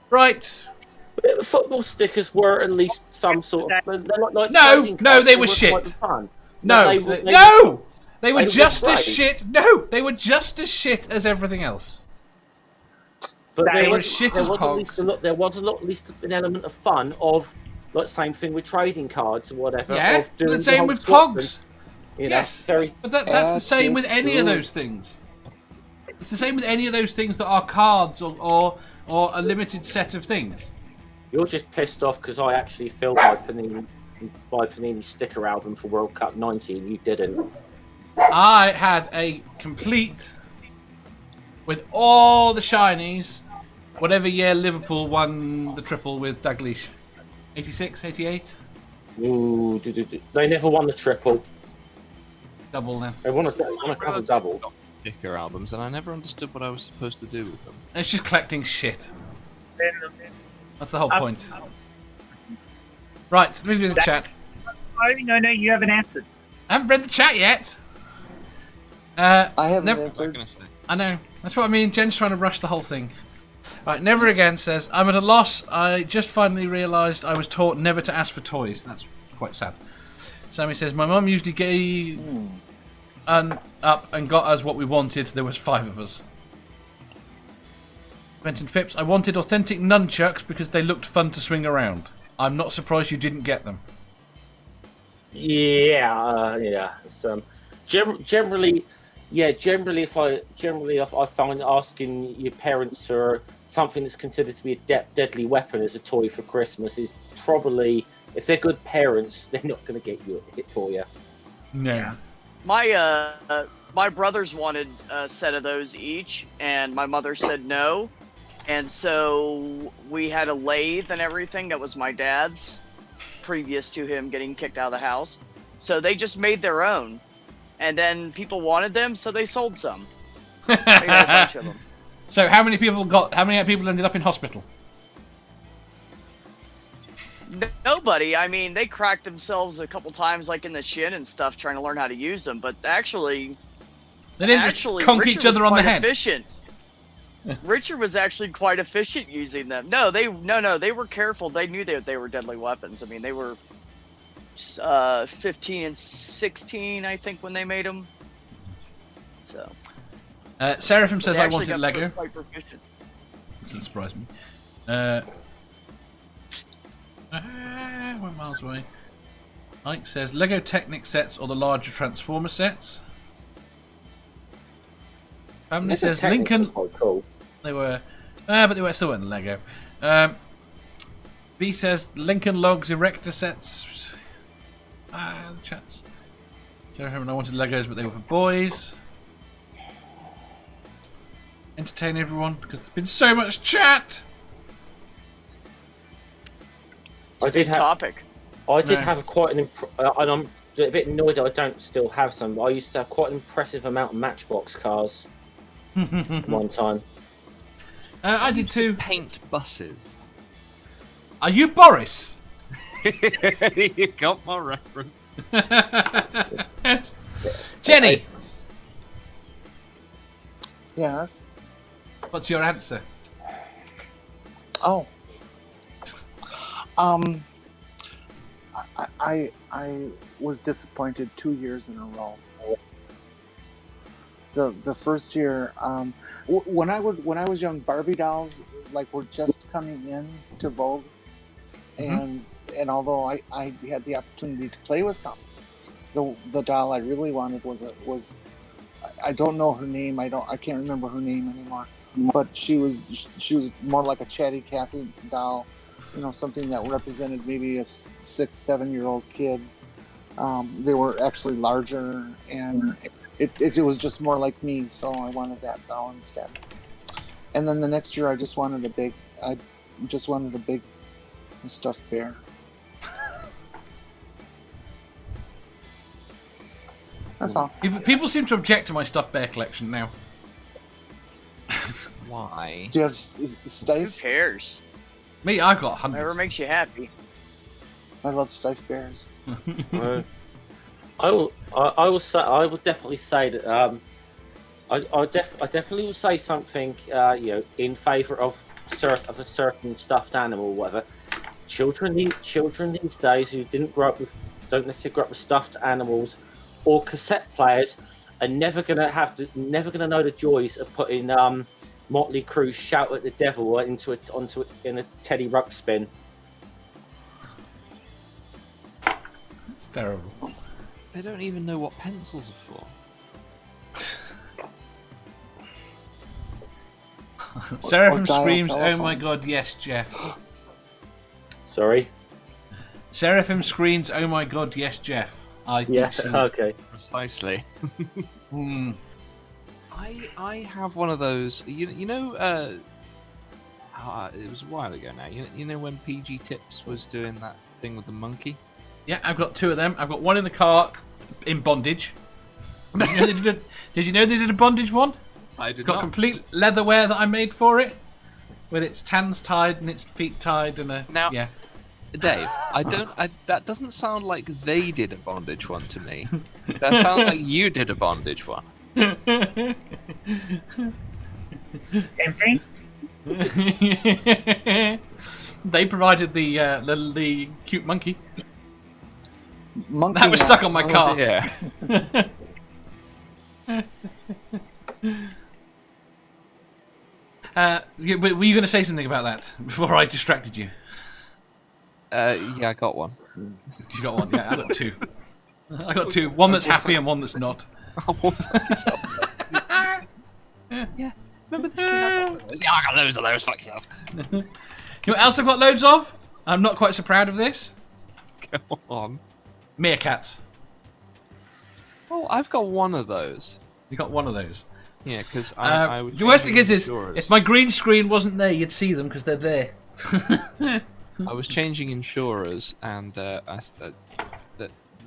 Right. But football stickers were at least some sort of. They're like No, trading no, cards, they were were shit. quite fun. No, They they were they just were as great. shit. No, they were just as shit as everything else. But They there were was, shit there as was at least Pogs. there was at least an element of fun of, like, same thing with trading cards or whatever. Yeah, of doing the same whole with swap Pogs. and, Yes, very. but that's the same with any of those things. It's the same with any of those things that are cards or a limited set of things. You're just pissed off because I actually filled my Panini sticker album for World Cup '90 and you didn't. I had a complete with all the shinies. Whatever year Liverpool won the triple with Dalglish. 86, 88? Ooh, they never won the triple. Double now. They won a couple double. Sticker albums, and I never understood what I was supposed to do with them. It's just collecting shit. That's the whole point. Right, let me do the chat. Oh, no, you haven't answered. I haven't read the chat yet. I haven't never- What was I answered. going to say? I know. That's what I mean. Jen's trying to rush the whole thing. Right, Never Again says, I'm at a loss. I just finally realised I was taught never to ask for toys. That's quite sad. Sammy says, my mum usually gave up and got us what we wanted. There was 5 of us. Quentin Phipps, I wanted authentic nunchucks because they looked fun to swing around. I'm not surprised you didn't get them. Yeah. It's, generally, if I find asking your parents for something that's considered to be a deadly weapon as a toy for Christmas is probably, if they're good parents, they're not going to get you it for you. No. My brothers wanted a set of those each, and my mother said no. And so we had a lathe and everything that was my dad's, previous to him getting kicked out of the house. So they just made their own. And then people wanted them, so they sold some. They got a bunch of them. So how many people ended up in hospital? Nobody. I mean, they cracked themselves a couple times, like in the shin and stuff, trying to learn how to use them. But actually, They didn't just conk Richard each other was on the quite head. Efficient. Richard was actually quite efficient using them. No, they were careful. They knew that they were deadly weapons. I mean, they were 15 and 16, I think, when they made them. So. Seraphim says They I actually wanted got Lego. quite proficient. Doesn't surprise me. We're miles away. Ike says Lego Technic sets or the larger Transformer sets. Family says Technics are Lincoln. quite cool. They were, but they were still weren't Lego. B says Lincoln Logs Erector sets. The chats. Seraphim, I wanted Legos, but they were for boys. Entertain everyone because there's been so much chat. I did have. Topic. I did No. have quite an and a bit annoyed that I don't still have some. But I used to have quite an impressive amount of Matchbox cars one time. I did too. Paint buses. Are you Boris? You got my reference. Jenny, Yes. what's your answer? Oh. I was disappointed 2 years in a row. The first year, when I was young, Barbie dolls were just coming in to Vogue, and although I had the opportunity to play with some, the doll I really wanted was I don't know her name. I can't remember her name anymore. But she was more like a Chatty Cathy doll, something that represented maybe a 6-7-year-old kid. They were actually larger, and it was just more like me, so I wanted that doll instead. And then the next year, I just wanted a big stuffed bear. That's all. People seem to object to my stuffed bear collection now. Why? Do you have Who Stife? cares? Me, I got hundreds. Whatever makes you happy. I love Stife bears. I will definitely say that I definitely will say something in favour of a certain stuffed animal or whatever. Children these days who don't necessarily grow up with stuffed animals or cassette players are never gonna know the joys of putting Motley Crue's "Shout at the Devil" in a Teddy Ruxpin. It's terrible. They don't even know what pencils are for. Seraphim dial screams, "Oh my telephones. god, yes, Jeff." Sorry. Seraphim screams, "Oh my god, yes, Jeff." I think Yeah. she... Okay. Precisely. Hmm. I have one of those. You know, it was a while ago now. You know when PG Tips was doing that thing with the monkey? Yeah, I've got two of them. I've got one in the car in bondage. Did you know they did a bondage one? I did Got not. complete leatherware that I made for it, with its hands tied and its feet tied and a Now- yeah. Dave, that doesn't sound like they did a bondage one to me. That sounds like you did a bondage one. Same thing. They provided the cute monkey Monkey that was stuck on nuts. my car. Yeah. Were you going to say something about that before I distracted you? Yeah, I got one. You got one. Yeah, I got two. I got two. One that's happy and one that's not. Yeah. Remember this thing? Yeah, I got loads of those. Fuck yourself. You know what else I've got loads of? I'm not quite so proud of this. Go on. Meerkats. Oh, I've got one of those. You got one of those. Yeah, because I was. The worst thing is insurers. if my green screen wasn't there, you'd see them because they're there. I was changing insurers, and the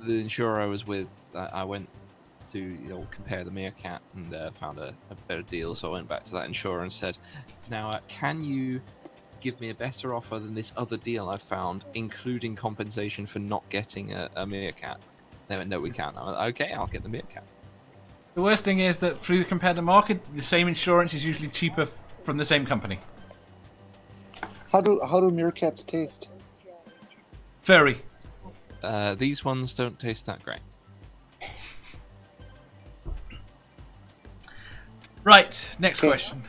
insurer I was with, I went to compare the Meerkat and found a better deal. So I went back to that insurer and said, "Now, can you give me a better offer than this other deal I found, including compensation for not getting a Meerkat?" They went, "No, we can't." I went, "Okay, I'll get the Meerkat." The worst thing is that through the compare the market, the same insurance is usually cheaper from the same company. How do meerkats taste? Furry. These ones don't taste that great. Right, next Okay. question.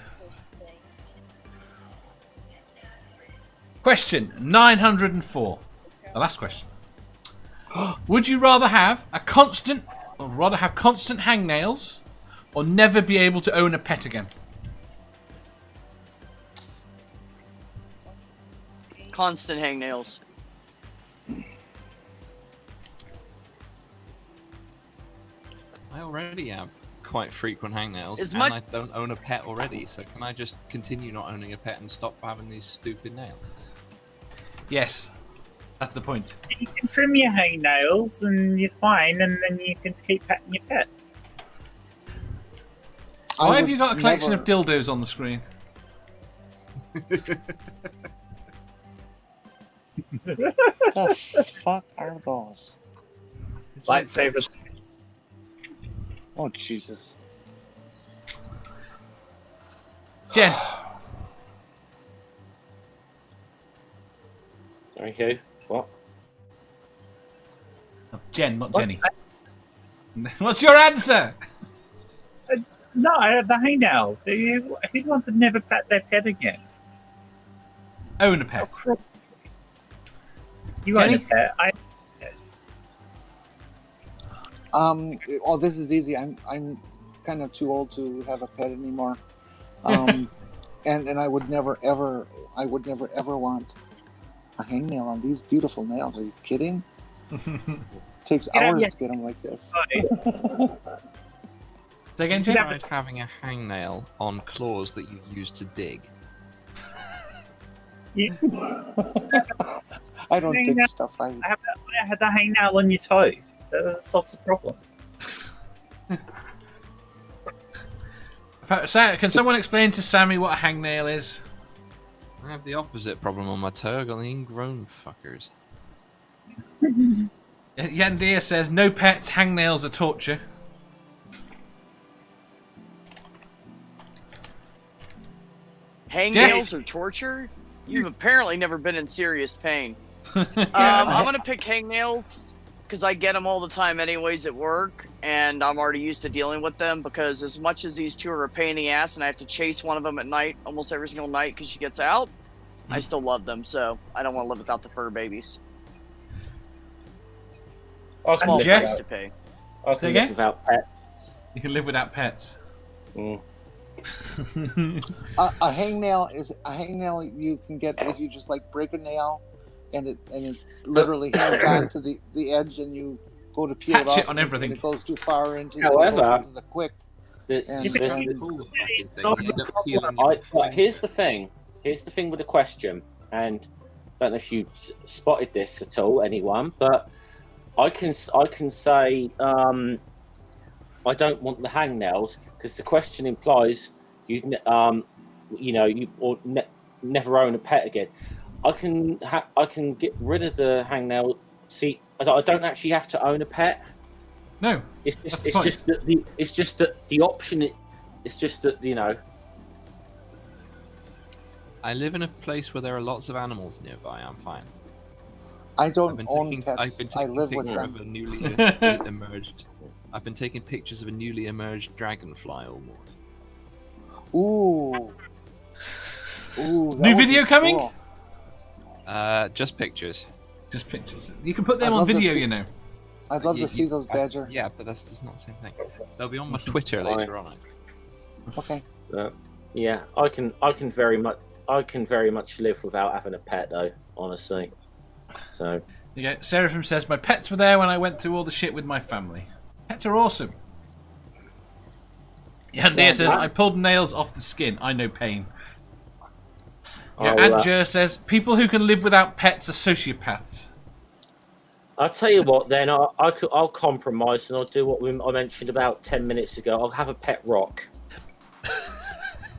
Question 904. The last question. Would you rather have constant hangnails, or never be able to own a pet again? Constant hangnails. I already have quite frequent hangnails, As and much- I don't own a pet already, so can I just continue not owning a pet and stop having these stupid nails? Yes. That's the point. You can trim your hangnails and you're fine, and then you can keep patting your pet. Why have you got a collection of dildos on the screen? The fuck are those? Lightsabers. Oh Jesus! Jen. Okay. What? Oh, Jen, not Jenny. What's your answer? No, the hangnails. Who wants to never pat their pet again? Own a pet. You own a Jenny? pet. Oh, this is easy. I'm kind of too old to have a pet anymore. And I would never ever want a hangnail on these beautiful nails. Are you kidding? Takes hours to get them like this. Say again, You Jen? tried having a hangnail on claws that you use to dig. I don't think stuff. I had the hangnail on your toe. That solves the problem. Can someone explain to Sammy what a hangnail is? I have the opposite problem on my toe. I got the ingrown fuckers. Yandir says, no pets, hangnails are torture. Hangnails are torture? You've apparently never been in serious pain. I'm gonna pick hangnails because I get them all the time anyways at work, and I'm already used to dealing with them because as much as these two are a pain in the ass and I have to chase one of them at night almost every single night because she gets out, I still love them, so I don't want to live without the fur babies. Small Jen? price to pay. I can live without pets. You can live without pets. Mm. A hangnail is a hangnail you can get if you just like break a nail, and it literally hangs on to the edge, and you go to peel it Catch off. it on everything. And it goes too far into However, the quick. Here's the thing. Here's the thing with the question, and I don't know if you spotted this at all, anyone, but I can say I don't want the hangnails because the question implies you never own a pet again. I can get rid of the hangnail. See, I don't actually have to own a pet. No, it's just that the option. It's just that I live in a place where there are lots of animals nearby. I'm fine. I don't own pets. I live with them. Of a newly emerged. I've been taking pictures of a newly emerged dragonfly all morning. Ooh. New video coming? Cool. Just pictures. Just pictures. You can put them on video, I'd love to see those, Badger. Yeah, but that's not the same thing. They'll be on my Twitter later on. Okay. Yeah, I can very much live without having a pet though, honestly. So. You go. Seraphim says, my pets were there when I went through all the shit with my family. Pets are awesome. Yandir says, I pulled nails off the skin. I know pain. Aunt Jer says, people who can live without pets are sociopaths. I'll tell you what, then I'll compromise and I'll do what I mentioned about 10 minutes ago. I'll have a pet rock.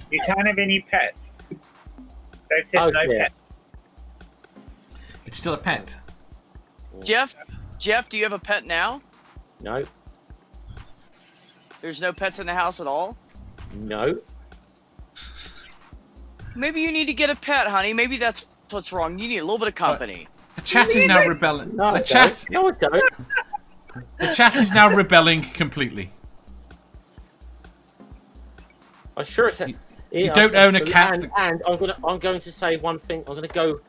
You can't have any pets. They've said no pets. It's still a pet. Jeff, do you have a pet now? No. There's no pets in the house at all? No. Maybe you need to get a pet, honey. Maybe that's what's wrong. You need a little bit of company. The chat is now rebelling. No, the chat. No, I don't. The chat is now rebelling completely. I'm sure it's. You don't own a cat. And I'm going to say one thing. I'm going to go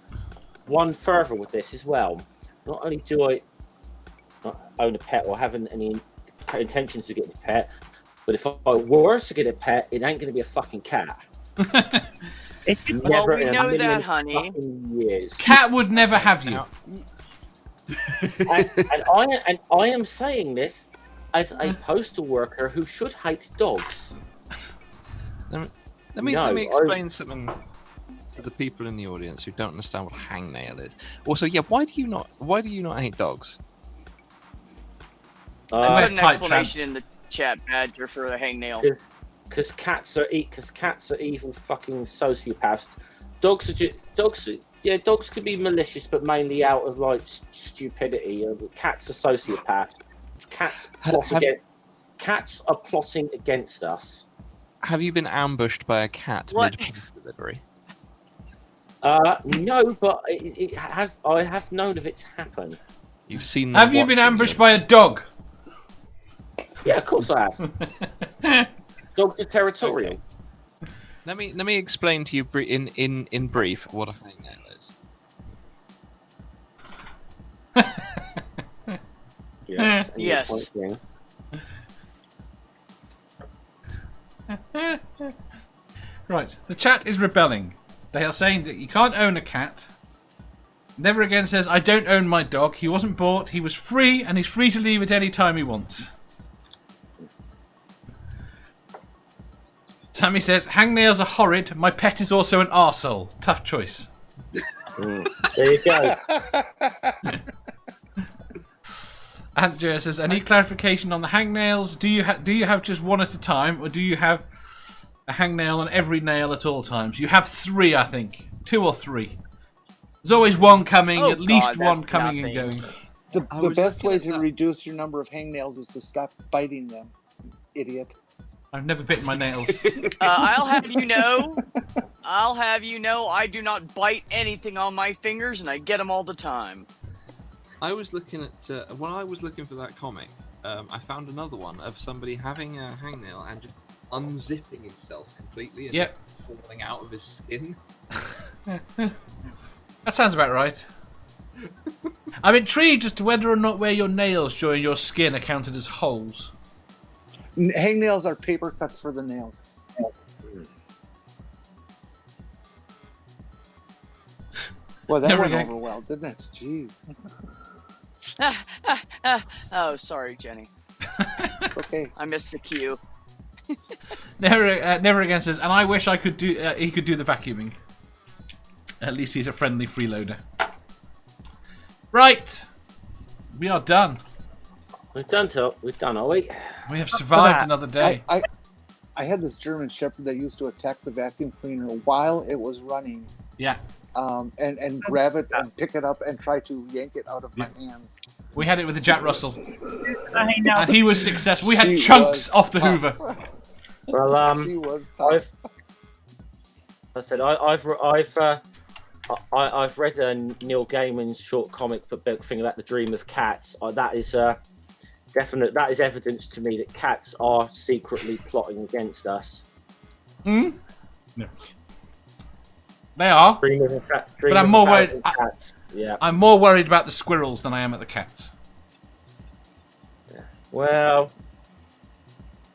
one further with this as well. Not only do I not own a pet or haven't any intentions to get a pet, but if I were to get a pet, it ain't going to be a fucking cat. Well, we know that, honey. Years. Cat would never have you. and I am saying this as a postal worker who should hate dogs. Let me explain something for the people in the audience who don't understand what hangnail is. Also, yeah, why do you not hate dogs? I put an type explanation chance. in the chat, Badger, for the hangnail. Because cats are evil fucking sociopaths. Dogs could be malicious, but mainly out of like stupidity. Cats are sociopaths. Cats are plotting against us. Have you been ambushed by a cat What? mid-delivery? No, but it has. I have known of it happen. You've seen them Have you been watching ambushed you. by a dog? Yeah, of course I have. Dogs are territorial. Let me explain to you in brief what a hangnail is. Yes. and you're Yes. pointing. Right, the chat is rebelling. They are saying that you can't own a cat. Never Again says, I don't own my dog. He wasn't bought. He was free, and he's free to leave at any time he wants. Sammy says, hangnails are horrid. My pet is also an arsehole. Tough choice. There you go. Andrea says, I need clarification on the hangnails. Do you have just one at a time, or do you have a hangnail on every nail at all times? You have 3, I think. 2 or 3. There's always one coming, Oh, at least God, one that's coming and nothing. going. I The was best looking way at to that. reduce your number of hangnails is to stop biting them, idiot. I've never bitten my nails. I'll have you know, I do not bite anything on my fingers, and I get them all the time. I was looking at when I was looking for that comic. I found another one of somebody having a hangnail and just unzipping himself completely and Yep. just falling out of his skin. That sounds about right. I'm intrigued as to whether or not where your nails join your skin are counted as holes. Hangnails are paper cuts for the nails. Well, that Never went again. over well, didn't it? Jeez. Oh, sorry, Jenny. It's okay. I missed the cue. Never Again says, and I wish I could do. He could do the vacuuming. At least he's a friendly freeloader. Right, we are done. We're done, are we? We have survived that. another day. I had this German Shepherd that used to attack the vacuum cleaner while it was running, Yeah, and grab it and pick it up and try to yank it out of my hands. we had it with the Jack Russell, Hangnail. and he was successful. We had She chunks was off the tough. Hoover. Well, She was tough. I've read Neil Gaiman's short comic book thing about the dream of cats. That is definite. That is evidence to me that cats are secretly plotting against us. Hmm? No. They are. Dream of a cat. But I'm more worried- Cats. Yeah. I'm more worried about the squirrels than I am at the cats. Well,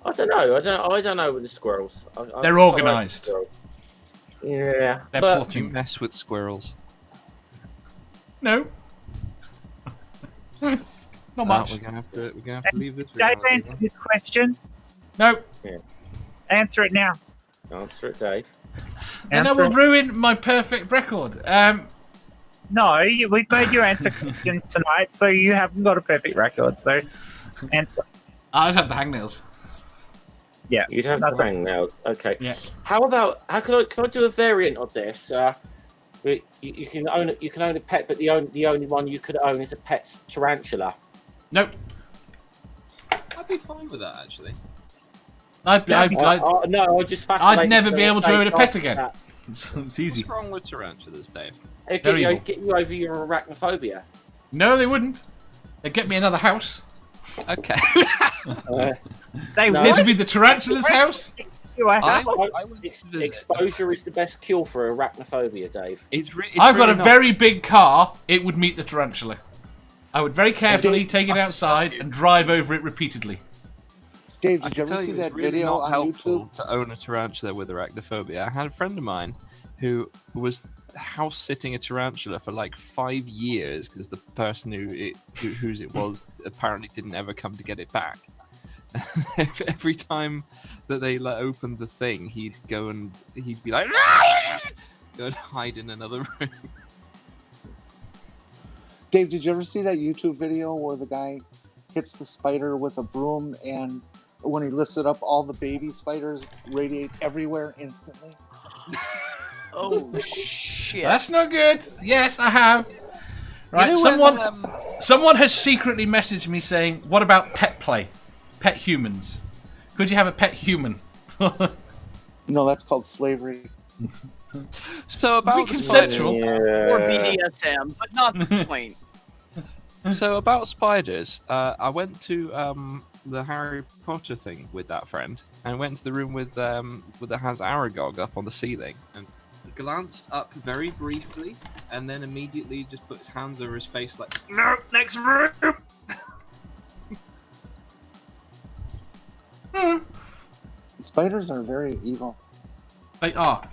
I don't know. I don't know with the squirrels. They're organised. Yeah, They're but You plotting. mess with squirrels. No. Not much. We're gonna have to leave this. Dave, reality, answer this question. No. Answer it now. answer it, Dave. And that Answer will it. ruin my perfect record. No, we've made you answer questions tonight, so you haven't got a perfect record. So answer. I'd have the hangnails. Yeah. You'd have to hang now. Okay. Yeah. How can I do a variant of this? You can own a pet, but the only one you could own is a pet tarantula. Nope. I'd be fine with that actually. I'd No, I just fascinated. I'd never be able to own a pet again. That. It's easy. What's wrong with tarantulas, Dave? It'd Very evil. get you over your arachnophobia. No, they wouldn't. They'd get me another house. Okay. They No. This would be the tarantula's house. you a house. I went to visit. Exposure is the best cure for arachnophobia, Dave. It's I've got really a not. very big car. It would meet the tarantula. I would very carefully take it outside and drive over it repeatedly. Dave, I did you can ever tell see you, that it's really video not on helpful YouTube? to own a tarantula with arachnophobia. I had a friend of mine who was house sitting a tarantula for like 5 years because the person whose it was apparently didn't ever come to get it back. Every time that they opened the thing, he'd go and he'd be like, go and hide in another room. Dave, did you ever see that YouTube video where the guy hits the spider with a broom, and when he lifts it up, all the baby spiders radiate everywhere instantly? Oh shit! That's not good. Yes, I have. Right, You know someone has secretly messaged me saying, "What about pet play? Pet humans? Could you have a pet human?" No, that's called slavery. So about Be the consensual. spiders. Or BDSM, but not the point. So about spiders, I went to the Harry Potter thing with that friend, and went to the room with that has Aragog up on the ceiling, and glanced up very briefly, and then immediately just put his hands over his face like, no, next room. Spiders are very evil. They are.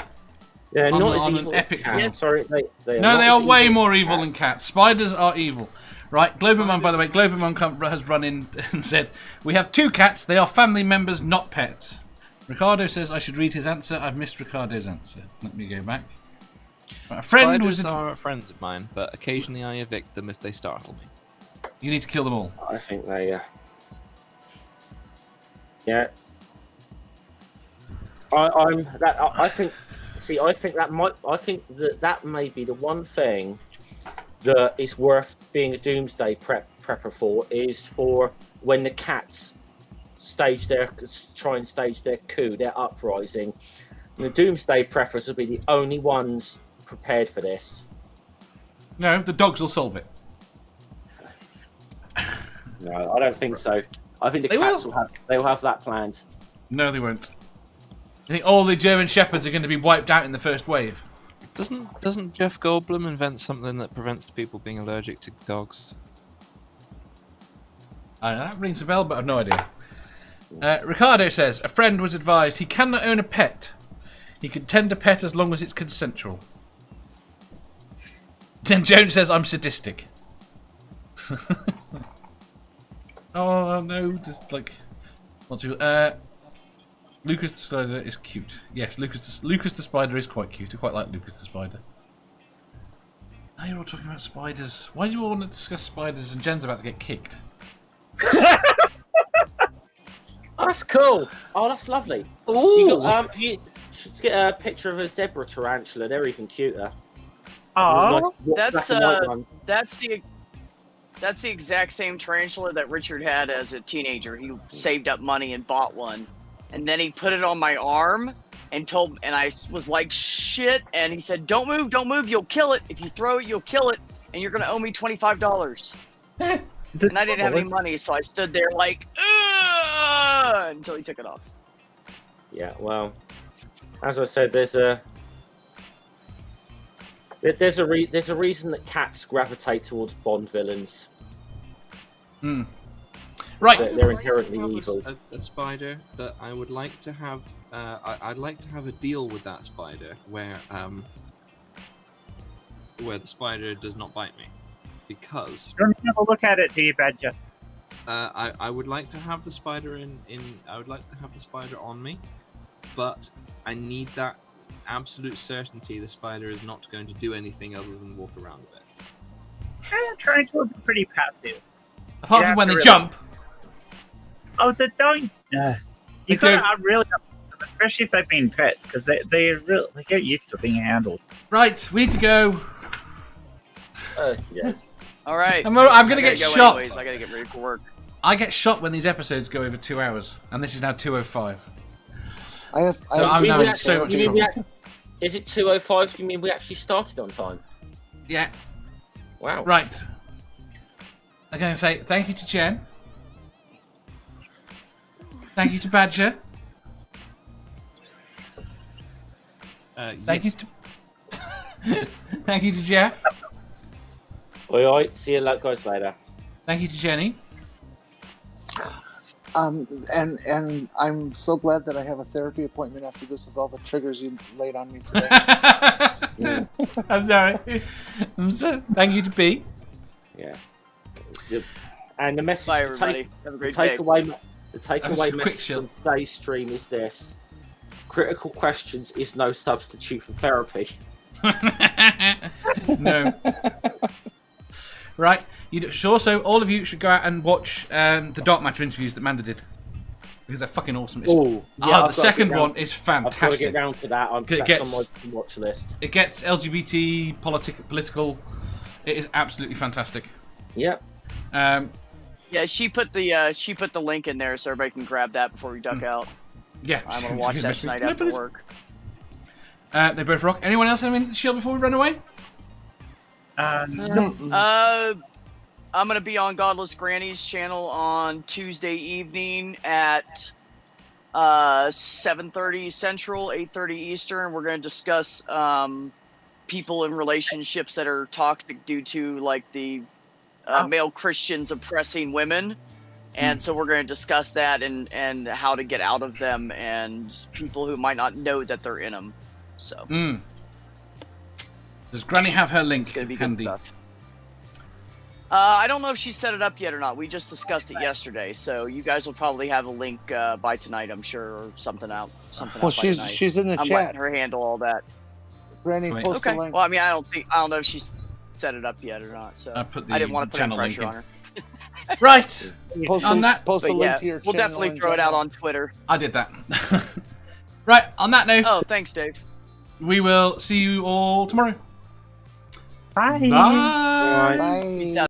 Yeah, On- not on as an evil as epic cats. film. Sorry, they No, not they as are way evil more as evil cats. than cats. Spiders are evil. Right, Globerman, by the way, Globerman has run in and said, "We have 2 cats. They are family members, not pets." Ricardo says I should read his answer. I've missed Ricardo's answer. Let me go back. Right, a friend Spiders was. are friends of mine, but occasionally I evict them if they startle me. You need to kill them all. I think they. Yeah. I think. See, I think that may be the one thing that is worth being a doomsday prepper for, is for when the cats try and stage their coup, their uprising. The doomsday preppers will be the only ones prepared for this. No, the dogs will solve it. No, I don't think so. I think the They cats will. will have that planned. No, they won't. I think all the German shepherds are going to be wiped out in the first wave. Doesn't Jeff Goldblum invent something that prevents people being allergic to dogs? That rings a bell, but I've no idea. Ricardo says, a friend was advised he cannot own a pet. He can tend a pet as long as it's consensual. Then Jones says, I'm sadistic. Oh, no, just like... What's Lucas the Spider is cute. Yes, Lucas the Spider is quite cute. I quite like Lucas the Spider. Now you're all talking about spiders. Why do you all want to discuss spiders and Jen's about to get kicked? Oh, that's cool. Oh, that's lovely. Ooh. You should get a picture of a zebra tarantula. They're even cuter. Oh, That's Black and white one. that's the exact same tarantula that Richard had as a teenager. He saved up money and bought one, and then he put it on my arm and I was like, shit, and he said, don't move, you'll kill it. If you throw it, you'll kill it, and you're gonna owe me $25. And I didn't have any money, so I stood there like, ugh, until he took it off. Yeah, well, as I said, there's a reason that cats gravitate towards Bond villains. Hmm. Right. They're inherently I'd like evil. to have a spider, but I would like to have. I'd like to have a deal with that spider where the spider does not bite me, because Don't have a look at it, dear Badger. I would like to have the spider I would like to have the spider on me, but I need that absolute certainty the spider is not going to do anything other than walk around a bit. Tarantulas are pretty passive. Apart Yeah, from when they really. jump. Oh, they don't. They You gotta don't. really, especially if they've been pets, because they get used to being handled. Right, we need to go. Yeah. All right. I'm gonna I gotta get go shot. anyways. I gotta get ready for work. I get shot when these episodes go over 2 hours, and this is now 2:05. I have. So I'm You now mean in so much you mean trouble. is it 2:05? You mean we actually started on time? Yeah, Wow. right. I'm going to say thank you to Jen. Thank you to Badger. Thank you to thank you to Jeff. All right. See you guys later. Thank you to Jenny. And I'm so glad that I have a therapy appointment after this with all the triggers you laid on me today. I'm sorry. Thank you to B. Yeah. And the message. Bye, the everybody. Have a great The day. takeaway That was a message quick from today's stream is this: critical questions is no substitute for therapy. No. Right. So all of you should go out and watch the Dark Matter interviews that Manda did. Because they're fucking awesome. The second one is fantastic. I've got to get round to that. That's on my watch list. It gets LGBT political. It is absolutely fantastic. Yep. Yeah, she put the link in there so everybody can grab that before we duck out. Yeah, I'm gonna watch that tonight after work. They both rock. Anyone else have anything to shield before we run away? No. I'm gonna be on Godless Granny's channel on Tuesday evening at 7:30 Central, 8:30 Eastern. We're gonna discuss people in relationships that are toxic due to like the male Christians oppressing women. And so we're going to discuss that and how to get out of them and people who might not know that they're in them. So does Granny have her link? It's going to be handy? good stuff. I don't know if she set it up yet or not. We just discussed it yesterday, so you guys will probably have a link by tonight, I'm sure, or something out. Well, she's in the I'm chat. letting her handle all that. Granny, Sweet. post Okay. a link. Well, I mean, I don't know if she's set it up yet or not. So I put the I didn't want to put any channel link pressure in. on her. Right. Post On a, that- post a But link yeah, to your we'll channel definitely in throw it out general. on Twitter. I did that. Right. On that note, Oh, thanks, Dave. we will see you all tomorrow. Bye. Bye. Bye. Peace out.